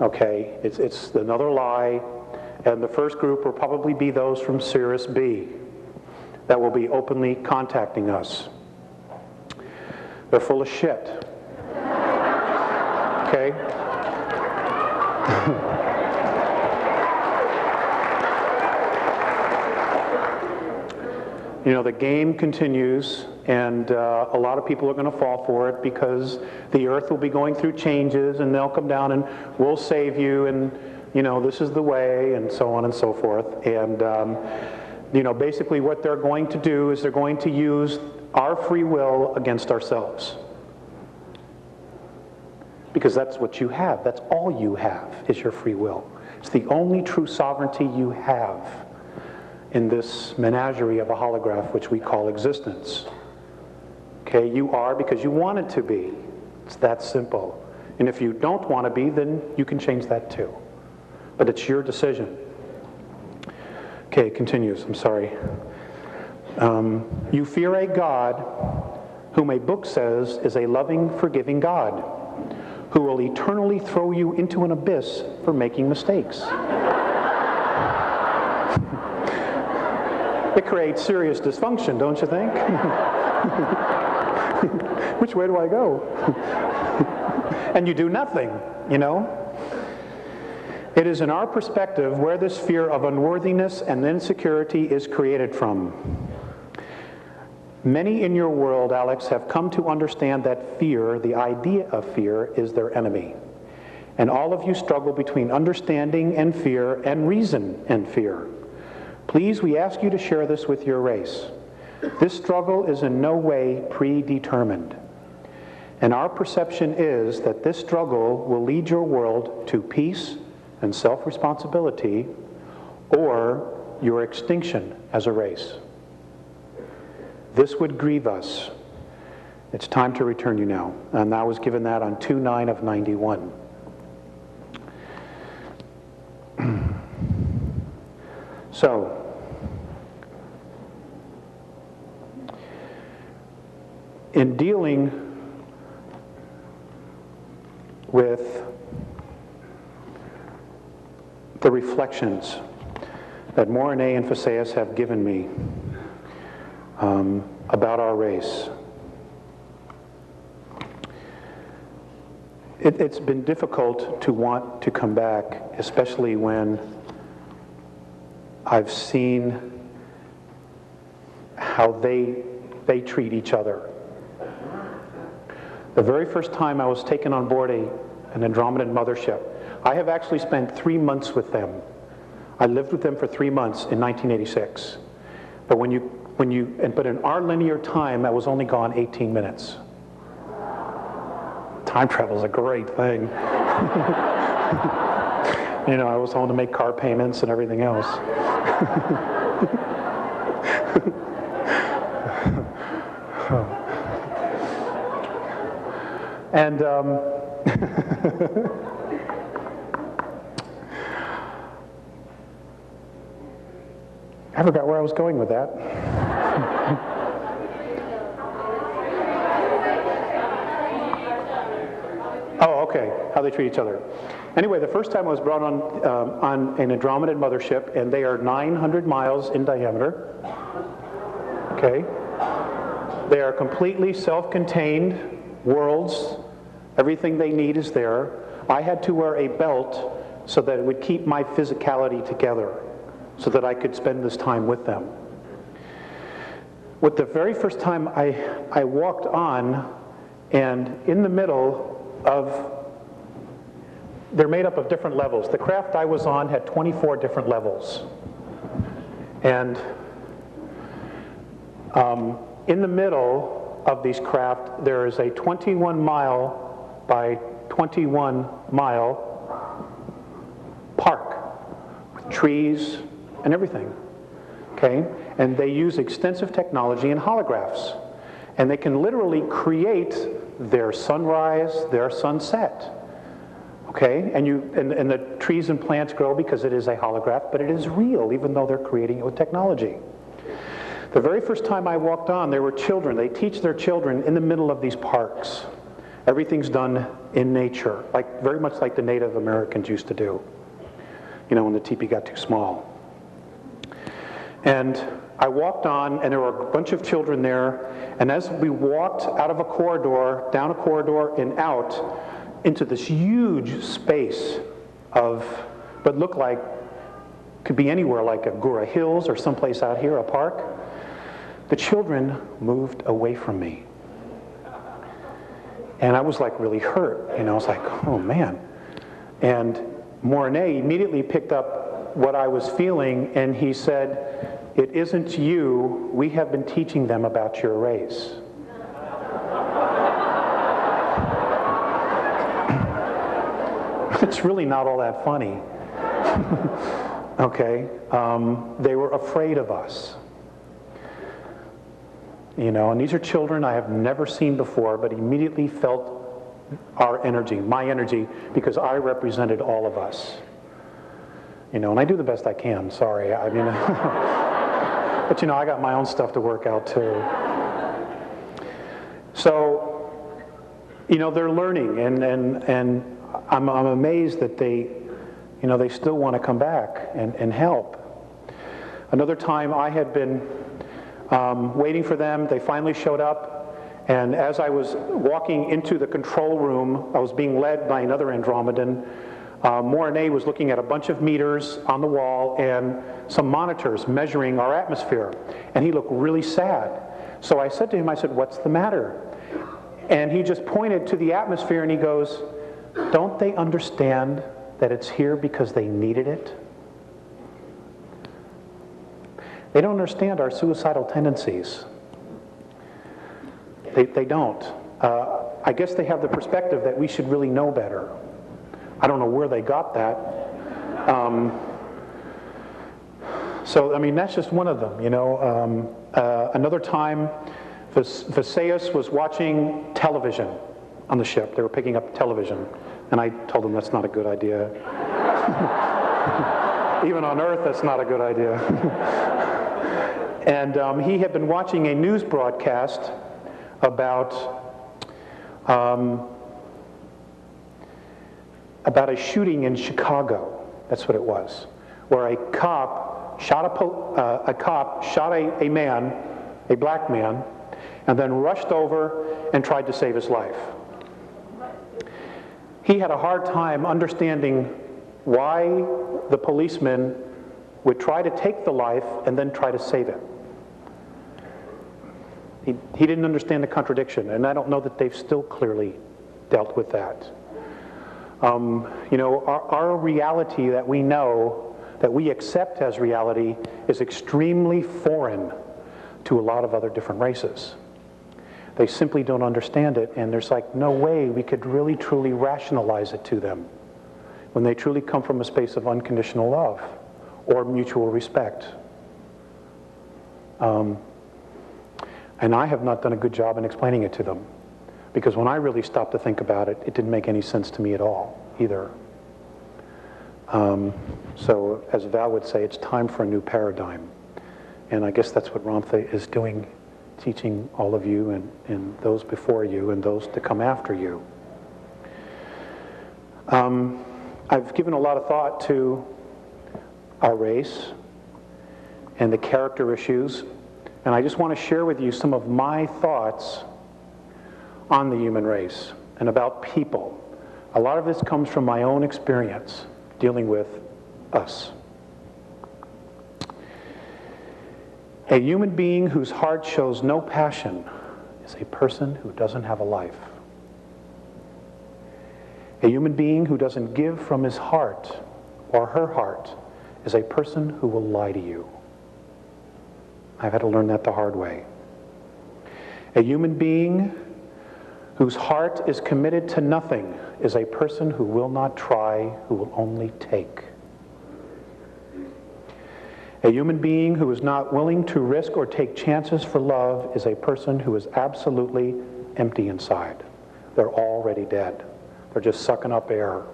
Okay, it's another lie, and the first group will probably be those from Sirius B that will be openly contacting us. They're full of shit. Okay? You know, the game continues, and a lot of people are going to fall for it because the earth will be going through changes, and they'll come down and we'll save you, and, you know, this is the way, and so on and so forth. And, you know, basically what they're going to do is they're going to use our free will against ourselves. Because that's what you have. That's all you have is your free will. It's the only true sovereignty you have in this menagerie of a holograph which we call existence. Okay, you are because you want it to be. It's that simple. And if you don't want to be, then you can change that too. But it's your decision. Okay, it continues. I'm sorry. You fear a God whom a book says is a loving, forgiving God, who will eternally throw you into an abyss for making mistakes. It creates serious dysfunction, don't you think? Which way do I go? And you do nothing, you know? It is in our perspective where this fear of unworthiness and insecurity is created from. Many in your world, Alex, have come to understand that fear, the idea of fear, is their enemy. And all of you struggle between understanding and fear and reason and fear. Please, we ask you to share this with your race. This struggle is in no way predetermined. And our perception is that this struggle will lead your world to peace and self-responsibility, or your extinction as a race. This would grieve us. It's time to return you now. And I was given that on 2/9 of 91. So, in dealing with the reflections that Morine and Phaseus have given me about our race. It's been difficult to want to come back, especially when I've seen how they treat each other. The very first time I was taken on board an Andromedan mothership, I have actually spent 3 months with them. I lived with them for 3 months in 1986. But but in our linear time, that was only gone 18 minutes. Time travel is a great thing. You know, I was home to make car payments and everything else. And I forgot where I was going with that. Oh, okay, how they treat each other. Anyway, the first time I was brought on an Andromedan mothership, and they are 900 miles in diameter. Okay? They are completely self-contained worlds. Everything they need is there. I had to wear a belt so that it would keep my physicality together, so that I could spend this time with them. With the very first time I walked on, and in the middle of, they're made up of different levels. The craft I was on had 24 different levels. And in the middle of these craft, there is a 21 mile by 21 mile park with trees and everything, okay? And they use extensive technology and holographs. And they can literally create their sunrise, their sunset, okay? And the trees and plants grow because it is a holograph, but it is real, even though they're creating it with technology. The very first time I walked on, there were children. They teach their children in the middle of these parks. Everything's done in nature, like very much like the Native Americans used to do, you know, when the teepee got too small. And I walked on, and there were a bunch of children there, and as we walked out of a corridor, down a corridor, and out into this huge space of what looked like, could be anywhere, like Agora Hills or someplace out here, a park, the children moved away from me. And I was like really hurt, you know, I was like, oh man. And Morine immediately picked up what I was feeling, and he said, "It isn't you, we have been teaching them about your race." It's really not all that funny. Okay, they were afraid of us. You know, and these are children I have never seen before, but immediately felt our energy, my energy, because I represented all of us. You know, and I do the best I can, sorry. I mean, but you know, I got my own stuff to work out too. So, you know, they're learning, and I'm amazed that they, you know, they still want to come back and help. Another time I had been waiting for them. They finally showed up, and as I was walking into the control room, I was being led by another Andromedan. Morine was looking at a bunch of meters on the wall and some monitors measuring our atmosphere, and he looked really sad. So I said to him, I said, "What's the matter?" And he just pointed to the atmosphere and he goes, "Don't they understand that it's here because they needed it? They don't understand our suicidal tendencies. They don't. I guess they have the perspective that we should really know better." I don't know where they got that. So, I mean, that's just one of them, you know. Another time, Phaseus was watching television on the ship. They were picking up television. And I told them that's not a good idea. Even on Earth, that's not a good idea. And he had been watching a news broadcast about about a shooting in Chicago. That's what it was, where a cop shot a man, a black man, and then rushed over and tried to save his life. He had a hard time understanding why the policeman would try to take the life and then try to save it. He didn't understand the contradiction, and I don't know that they've still clearly dealt with that. You know, our reality that we know, that we accept as reality, is extremely foreign to a lot of other different races. They simply don't understand it, and there's like no way we could really truly rationalize it to them when they truly come from a space of unconditional love or mutual respect. And I have not done a good job in explaining it to them, because when I really stopped to think about it, it didn't make any sense to me at all either. So as Val would say, it's time for a new paradigm. And I guess that's what Ramtha is doing, teaching all of you and those before you and those to come after you. I've given a lot of thought to our race and the character issues, and I just want to share with you some of my thoughts on the human race and about people. A lot of this comes from my own experience dealing with us. A human being whose heart shows no passion is a person who doesn't have a life. A human being who doesn't give from his heart or her heart is a person who will lie to you. I've had to learn that the hard way. A human being whose heart is committed to nothing is a person who will not try, who will only take. A human being who is not willing to risk or take chances for love is a person who is absolutely empty inside. They're already dead. They're just sucking up air.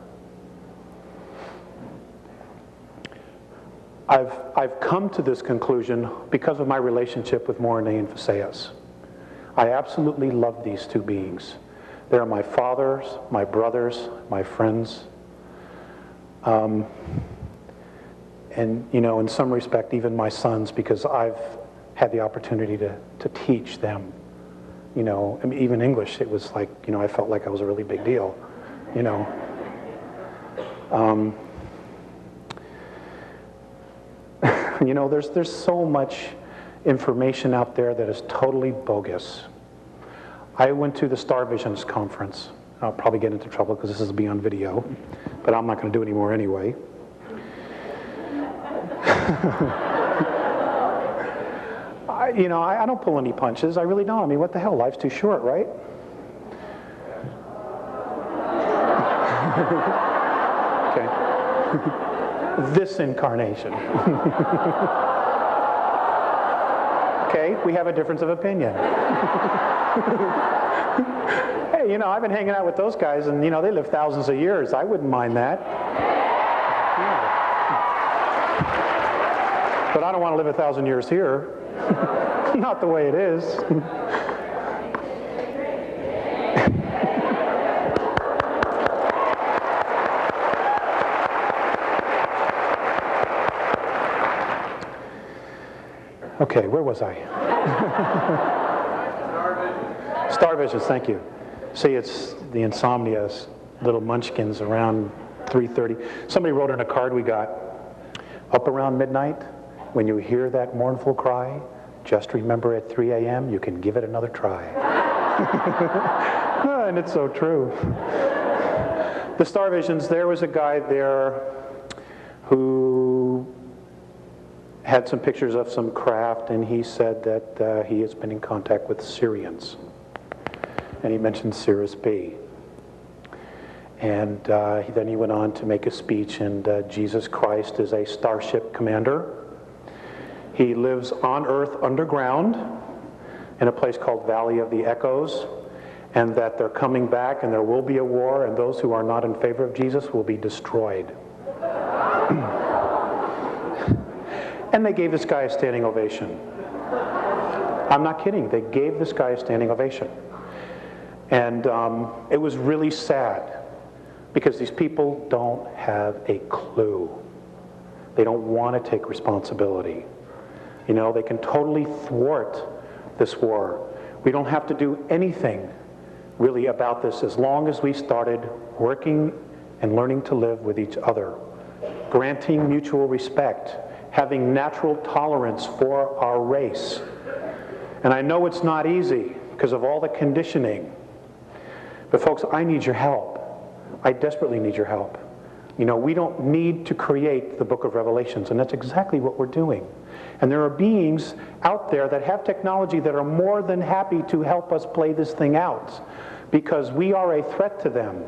I've come to this conclusion because of my relationship with Morine and Visayas. I absolutely love these two beings. They're my fathers, my brothers, my friends. And, you know, in some respect, even my sons, because I've had the opportunity to teach them, you know, I mean, even English, it was like, you know, I felt like I was a really big deal, you know. You know, there's so much information out there that is totally bogus. I went to the Star Visions conference. I'll probably get into trouble because this is beyond video, but I'm not going to do it anymore anyway. I don't pull any punches. I really don't. I mean, what the hell? Life's too short, right? Okay. This incarnation. Okay, we have a difference of opinion. Hey, you know, I've been hanging out with those guys, and, you know, they live thousands of years. I wouldn't mind that. Yeah. But I don't want to live 1,000 years here. Not the way it is. Okay, where was I? Star Visions, thank you. See, it's the insomnia, little munchkins around 3:30. Somebody wrote in a card we got, up around midnight, when you hear that mournful cry, just remember at 3 a.m. you can give it another try. And it's so true. The Star Visions, there was a guy there who had some pictures of some craft, and he said that he has been in contact with Syrians. And he mentioned Cirrus B. And then he went on to make a speech, and Jesus Christ is a starship commander. He lives on Earth underground in a place called Valley of the Echoes, and that they're coming back and there will be a war, and those who are not in favor of Jesus will be destroyed. And they gave this guy a standing ovation. I'm not kidding. They gave this guy a standing ovation. And it was really sad because these people don't have a clue. They don't want to take responsibility. You know, they can totally thwart this war. We don't have to do anything really about this as long as we started working and learning to live with each other, granting mutual respect, having natural tolerance for our race. And I know it's not easy because of all the conditioning. But folks, I need your help. I desperately need your help. You know, we don't need to create the book of Revelations, and that's exactly what we're doing. And there are beings out there that have technology that are more than happy to help us play this thing out, because we are a threat to them.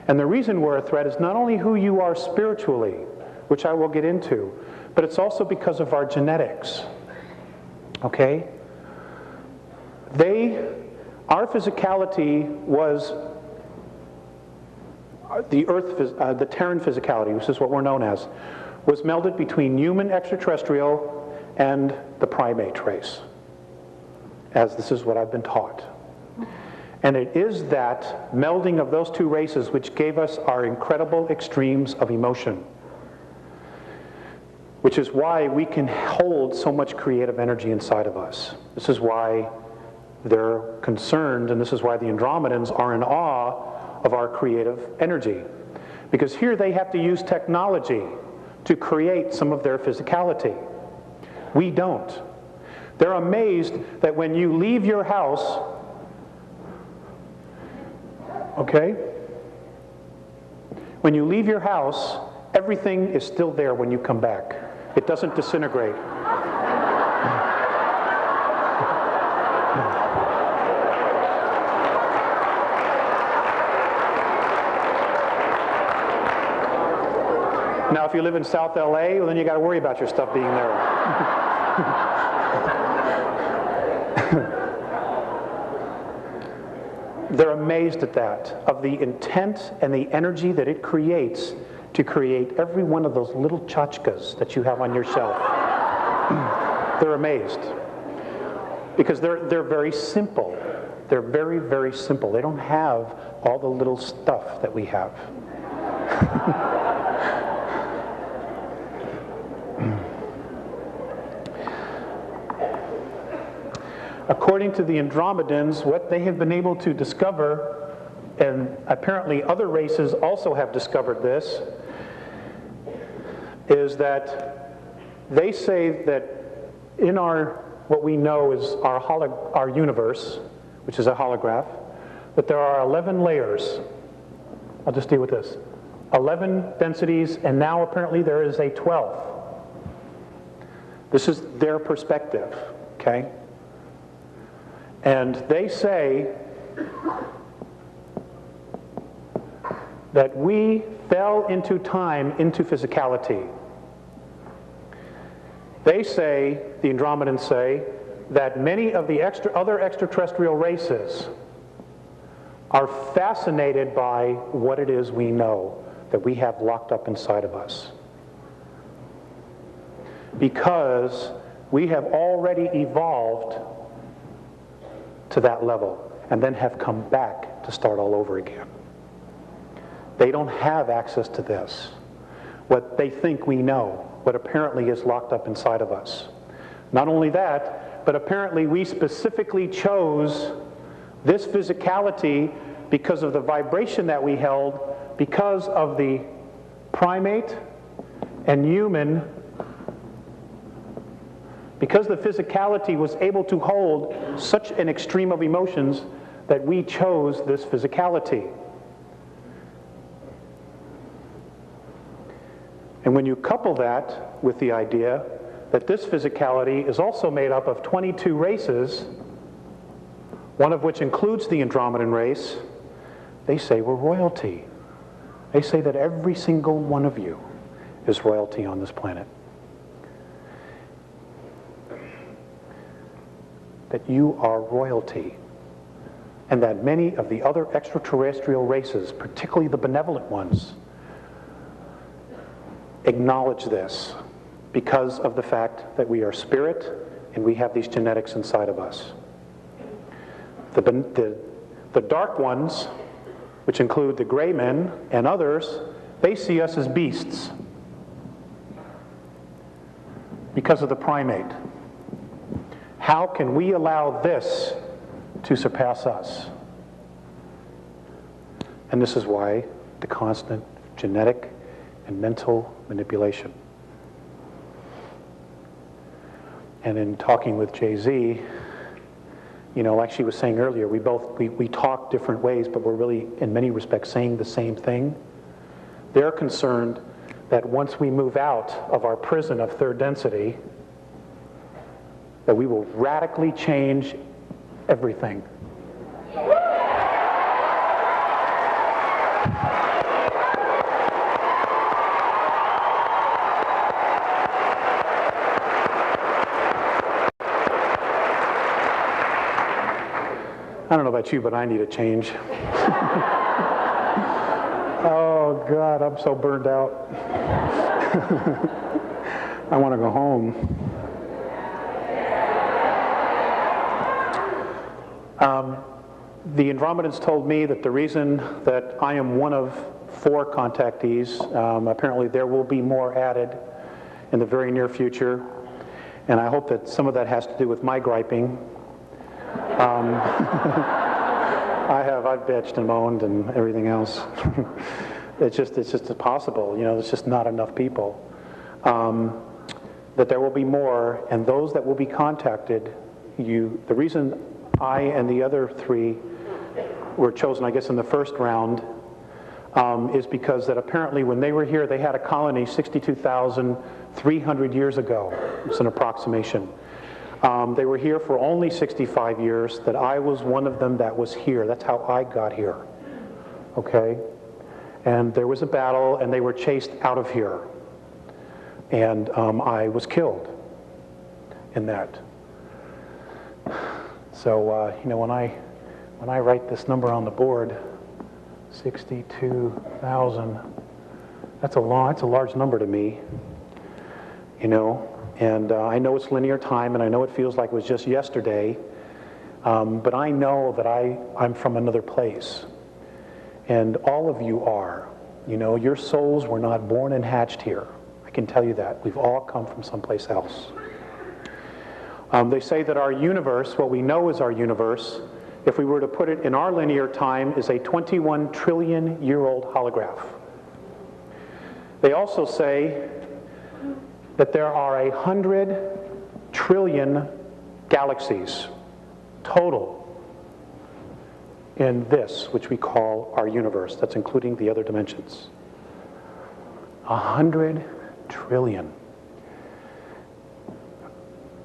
And the reason we're a threat is not only who you are spiritually, which I will get into, but it's also because of our genetics. Okay? Our physicality was the Terran physicality, which is what we're known as, was melded between human extraterrestrial and the primate race, as this is what I've been taught. And it is that melding of those two races which gave us our incredible extremes of emotion, which is why we can hold so much creative energy inside of us. This is why they're concerned, and this is why the Andromedans are in awe of our creative energy. Because here they have to use technology to create some of their physicality. We don't. They're amazed that when you leave your house, okay? When you leave your house, everything is still there when you come back. It doesn't disintegrate. Now, if you live in South LA, well, then you got to worry about your stuff being there. They're amazed at that, of the intent and the energy that it creates to create every one of those little tchotchkes that you have on your shelf. They're amazed. Because they're very simple. They're very, very simple. They don't have all the little stuff that we have. According to the Andromedans, what they have been able to discover, and apparently other races also have discovered this, is that they say that in what we know is our universe, which is a holograph, that there are 11 layers. I'll just deal with this. 11 densities, and now apparently there is a 12th. This is their perspective, okay? And they say that we fell into time, into physicality. They say, the Andromedans say, that many of the other extraterrestrial races are fascinated by what it is we know that we have locked up inside of us. Because we have already evolved to that level and then have come back to start all over again. They don't have access to this. What they think we know, what apparently is locked up inside of us. Not only that, but apparently we specifically chose this physicality because of the vibration that we held, because of the primate and human, because the physicality was able to hold such an extreme of emotions that we chose this physicality. And when you couple that with the idea that this physicality is also made up of 22 races, one of which includes the Andromedan race, they say we're royalty. They say that every single one of you is royalty on this planet. That you are royalty. And that many of the other extraterrestrial races, particularly the benevolent ones, acknowledge this because of the fact that we are spirit and we have these genetics inside of us. The dark ones, which include the gray men and others, they see us as beasts because of the primate. How can we allow this to surpass us? And this is why the constant genetic and mental manipulation. And in talking with Jay-Z, you know, like she was saying earlier, we talk different ways, but we're really, in many respects, saying the same thing. They're concerned that once we move out of our prison of third density, that we will radically change everything. I don't know about you, but I need a change. Oh, God, I'm so burned out. I want to go home. The Andromedans told me that the reason that I am one of 4 contactees, apparently there will be more added in the very near future, and I hope that some of that has to do with my griping. I've bitched and moaned and everything else. It's just impossible, you know, there's just not enough people. That there will be more, and those that will be contacted, the reason I and the other 3 were chosen, I guess, in the first round, is because that apparently when they were here, they had a colony 62,300 years ago. It's an approximation. They were here for only 65 years, that I was one of them that was here. That's how I got here, okay? And there was a battle, and they were chased out of here. And I was killed in that. So, you know, when I write this number on the board, 62,000, that's a large number to me, you know. And I know it's linear time, and I know it feels like it was just yesterday, but I know that I'm from another place. And all of you are. You know, your souls were not born and hatched here. I can tell you that. We've all come from someplace else. They say that our universe, what we know is our universe, if we were to put it in our linear time, is a 21 trillion-year-old holograph. They also say that there are 100 trillion galaxies total in this, which we call our universe. That's including the other dimensions. 100 trillion.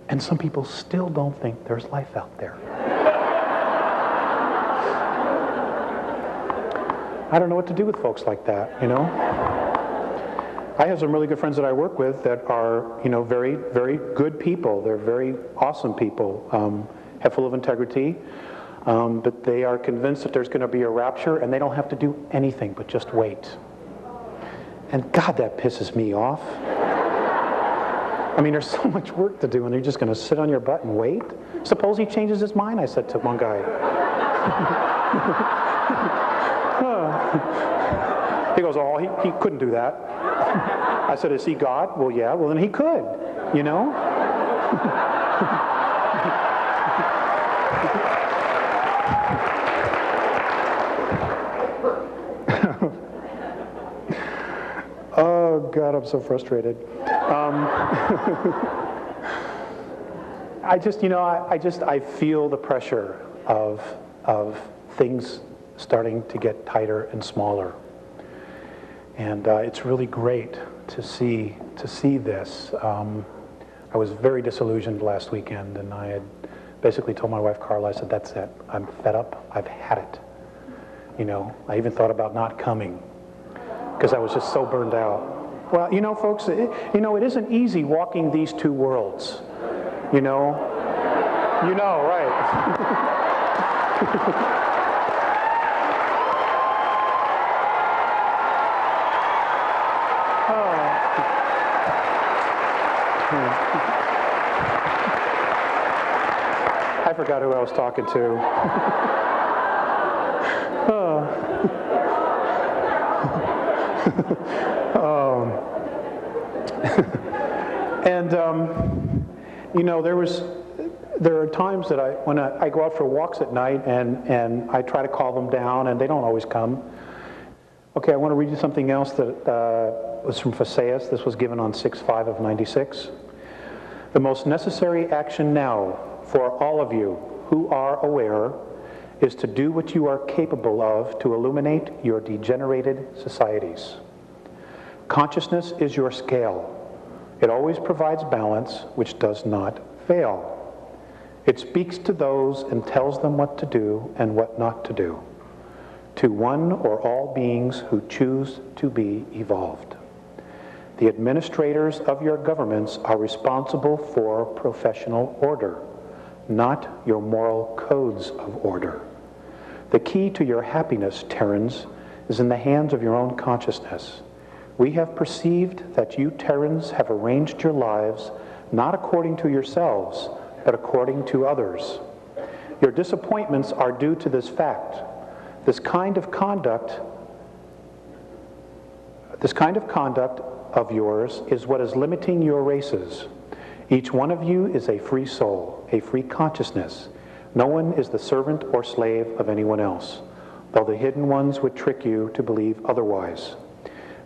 And some people still don't think there's life out there. I don't know what to do with folks like that, you know? I have some really good friends that I work with that are, you know, very, very good people. They're very awesome people, full of integrity, but they are convinced that there's going to be a rapture, and they don't have to do anything but just wait. And God, that pisses me off. I mean, there's so much work to do, and you're just going to sit on your butt and wait? Suppose he changes his mind, I said to one guy. He goes, oh, he couldn't do that. I said, is he God? Well, yeah, well, then he could, you know? Oh, God, I'm so frustrated. I feel the pressure of things starting to get tighter and smaller. And it's really great to see this. I was very disillusioned last weekend, and I had basically told my wife Carla, I said, that's it. I'm fed up. I've had it. You know, I even thought about not coming because I was just so burned out. Well, you know, folks, it isn't easy walking these two worlds. You know, right? I forgot who I was talking to. And, you know, there are times that when I go out for walks at night and I try to call them down and they don't always come. Okay, I want to read you something else that was from Phasaeus. This was given on 6/5 of 96. The most necessary action now for all of you who are aware is to do what you are capable of to illuminate your degenerated societies. Consciousness is your scale. It always provides balance, which does not fail. It speaks to those and tells them what to do and what not to do, to one or all beings who choose to be evolved. The administrators of your governments are responsible for professional order, not your moral codes of order. The key to your happiness, Terrans, is in the hands of your own consciousness. We have perceived that you Terrans have arranged your lives not according to yourselves, but according to others. Your disappointments are due to this fact. This kind of conduct of yours is what is limiting your races. Each one of you is a free soul, a free consciousness. No one is the servant or slave of anyone else, though the hidden ones would trick you to believe otherwise.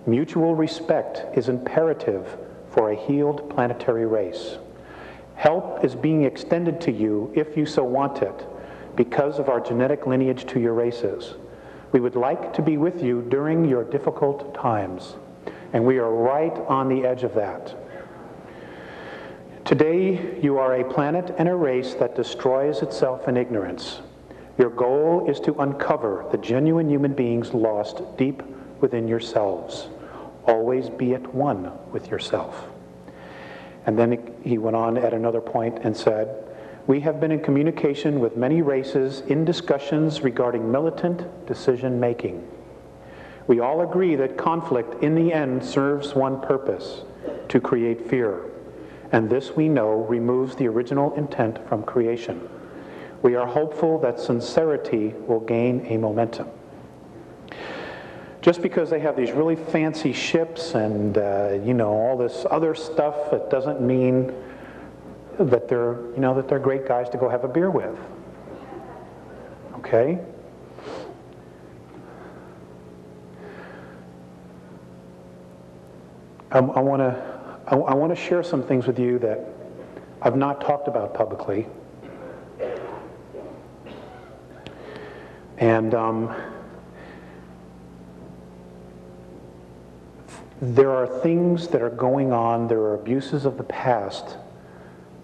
Mutual respect is imperative for a healed planetary race. Help is being extended to you if you so want it, because of our genetic lineage to your races. We would like to be with you during your difficult times, and we are right on the edge of that. Today, you are a planet and a race that destroys itself in ignorance. Your goal is to uncover the genuine human beings lost deep within yourselves. Always be at one with yourself. And then he went on at another point and said, we have been in communication with many races in discussions regarding militant decision-making. We all agree that conflict in the end serves one purpose, to create fear. And this, we know, removes the original intent from creation. We are hopeful that sincerity will gain a momentum. Just because they have these really fancy ships and, you know, all this other stuff, it doesn't mean that they're great guys to go have a beer with. Okay? I want to share some things with you that I've not talked about publicly. And there are things that are going on, there are abuses of the past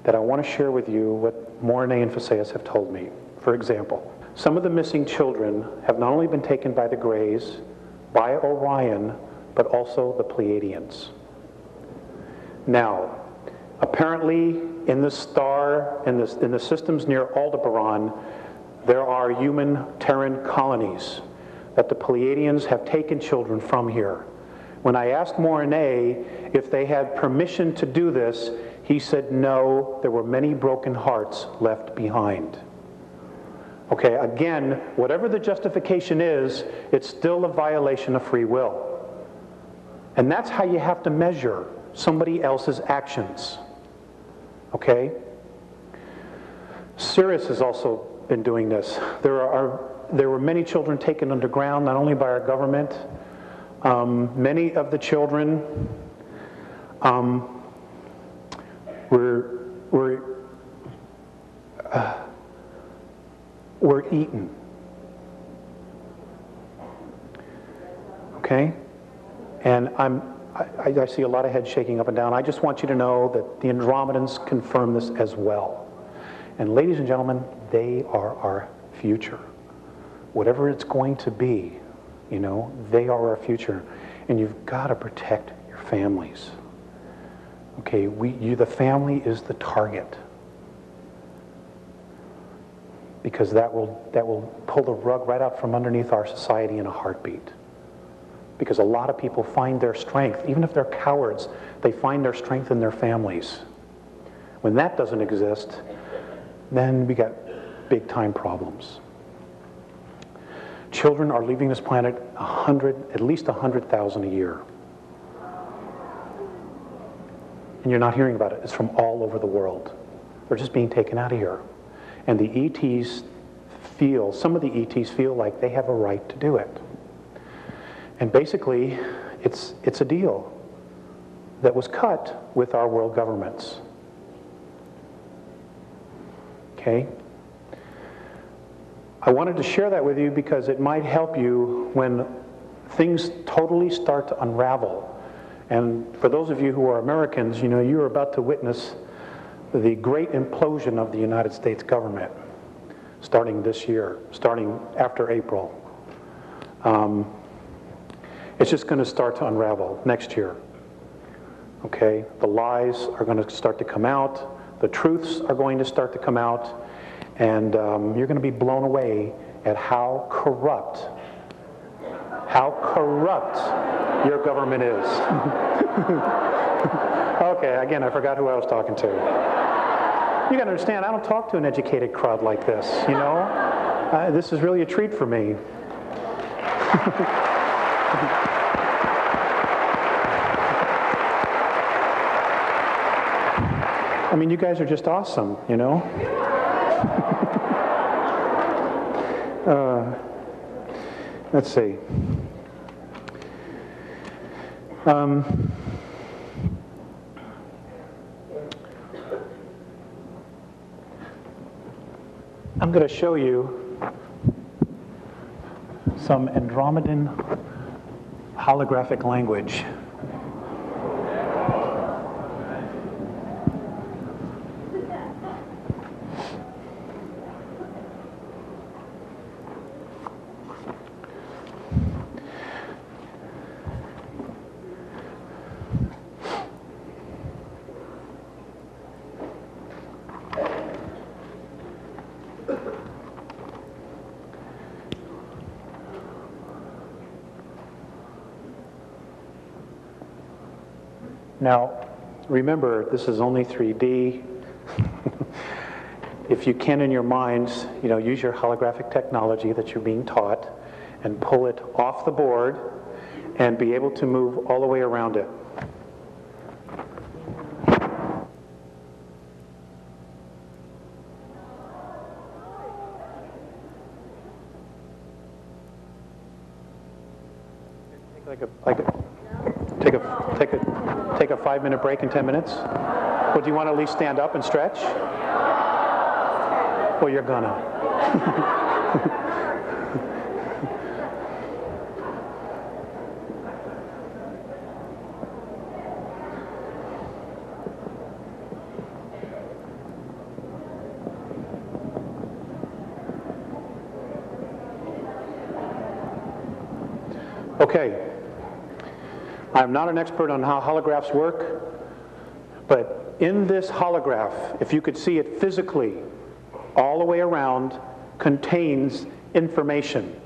that I want to share with you what Mornay and Phasaeus have told me. For example, some of the missing children have not only been taken by the Greys, by Orion, but also the Pleiadians. Now, apparently in the star, in the systems near Aldebaran, there are human Terran colonies that the Pleiadians have taken children from here. When I asked Mornay if they had permission to do this, he said no, there were many broken hearts left behind. Okay, again, whatever the justification is, it's still a violation of free will. And that's how you have to measure somebody else's actions. Okay? Sirius has also been doing this. There were many children taken underground, not only by our government. Many of the children were eaten. Okay? And I see a lot of heads shaking up and down. I just want you to know that the Andromedans confirm this as well. And ladies and gentlemen, they are our future. Whatever it's going to be, you know, they are our future. And you've got to protect your families. Okay, the family is the target. Because that will pull the rug right out from underneath our society in a heartbeat. Because a lot of people find their strength, even if they're cowards, they find their strength in their families. When that doesn't exist, then we got big time problems. Children are leaving this planet at least 100,000 a year. and you're not hearing about it. It's from all over the world. They're just being taken out of here. And the ETs feel, some of the ETs feel like they have a right to do it. And basically, it's a deal that was cut with our world governments. Okay? I wanted to share that with you because it might help you when things totally start to unravel. And for those of you who are Americans, you know, you're about to witness the great implosion of the United States government starting this year, starting after April. It's just going to start to unravel next year. Okay? The lies are going to start to come out. The truths are going to start to come out. And you're going to be blown away at how corrupt your government is. Okay, again, I forgot who I was talking to. You got to understand, I don't talk to an educated crowd like this, you know? This is really a treat for me. I mean, you guys are just awesome, you know? Let's see. I'm going to show you some Andromedan holographic language. Now, remember, this is only 3D. If you can in your minds, you know, use your holographic technology that you're being taught and pull it off the board and be able to move all the way around it. Take a 5-minute break in 10 minutes? Well, do you want to at least stand up and stretch? Well, you're gonna. Okay. I'm not an expert on how holographs work, but in this holograph, if you could see it physically, all the way around, contains information.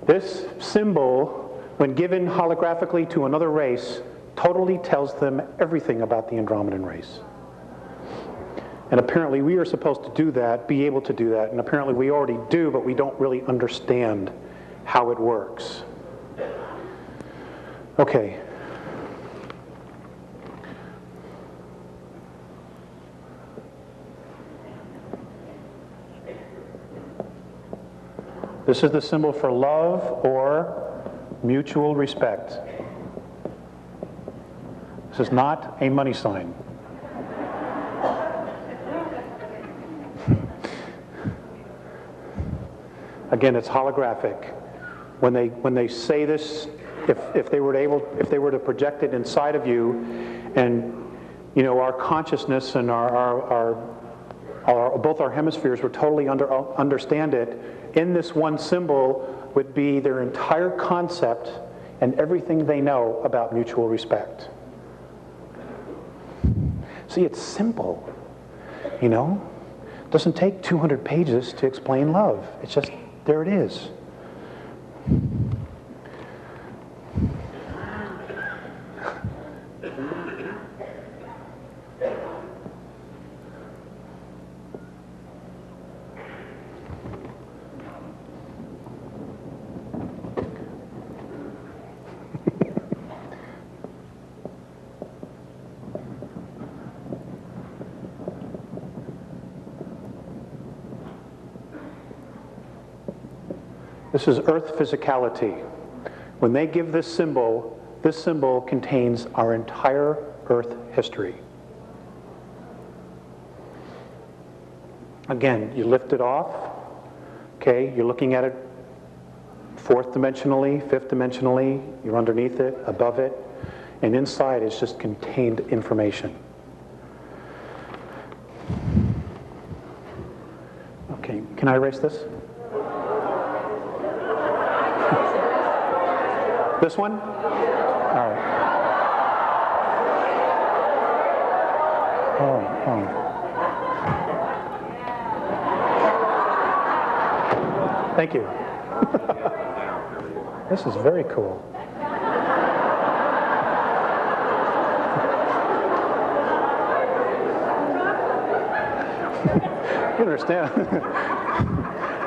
This symbol, when given holographically to another race, totally tells them everything about the Andromedan race. And apparently we are supposed to do that, be able to do that, and apparently we already do, but we don't really understand how it works. Okay. This is the symbol for love or mutual respect. This is not a money sign. Again, it's holographic. When they say this, if they were to project it inside of you, and you know, our consciousness and our both our hemispheres would totally understand it, in this one symbol would be their entire concept and everything they know about mutual respect. See, it's simple, you know? It doesn't take 200 pages to explain love. It's just, there it is. This is Earth physicality. When they give this symbol contains our entire Earth history. Again, you lift it off, okay, you're looking at it fourth dimensionally, fifth dimensionally, you're underneath it, above it, and inside is just contained information. Okay, can I erase this? This one? All right. Oh. Thank you. This is very cool. You understand?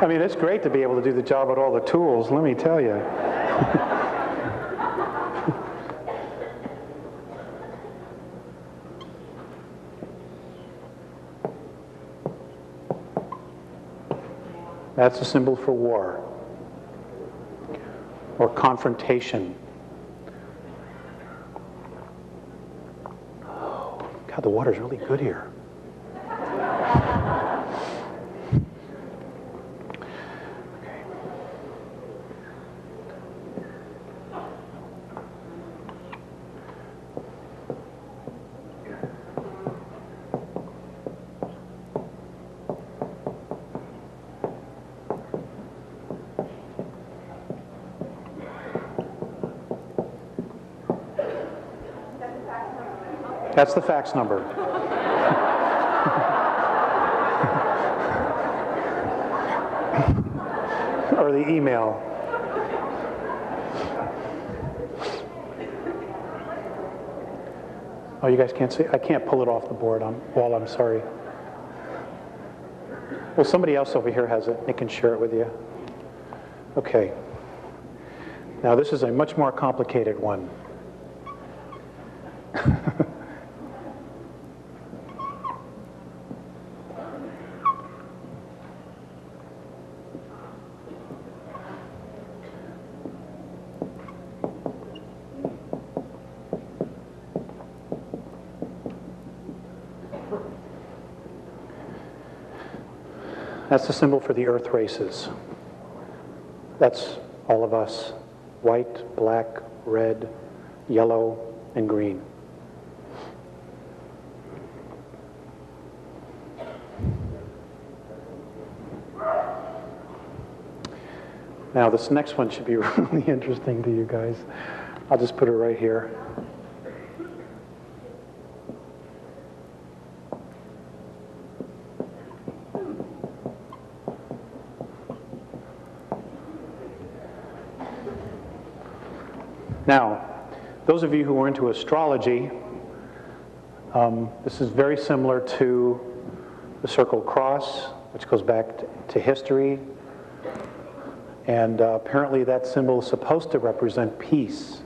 I mean, it's great to be able to do the job with all the tools, let me tell you. That's a symbol for war or confrontation. Oh, God, the water's really good here. That's the fax number. Or the email. Oh, you guys can't see? I can't pull it off the board while I'm sorry. Well, somebody else over here has it. They can share it with you. Okay. Now, this is a much more complicated one. That's the symbol for the Earth races. That's all of us. White, black, red, yellow, and green. Now this next one should be really interesting to you guys. I'll just put it right here. Now, those of you who are into astrology, this is very similar to the circle cross, which goes back to history. And apparently that symbol is supposed to represent peace.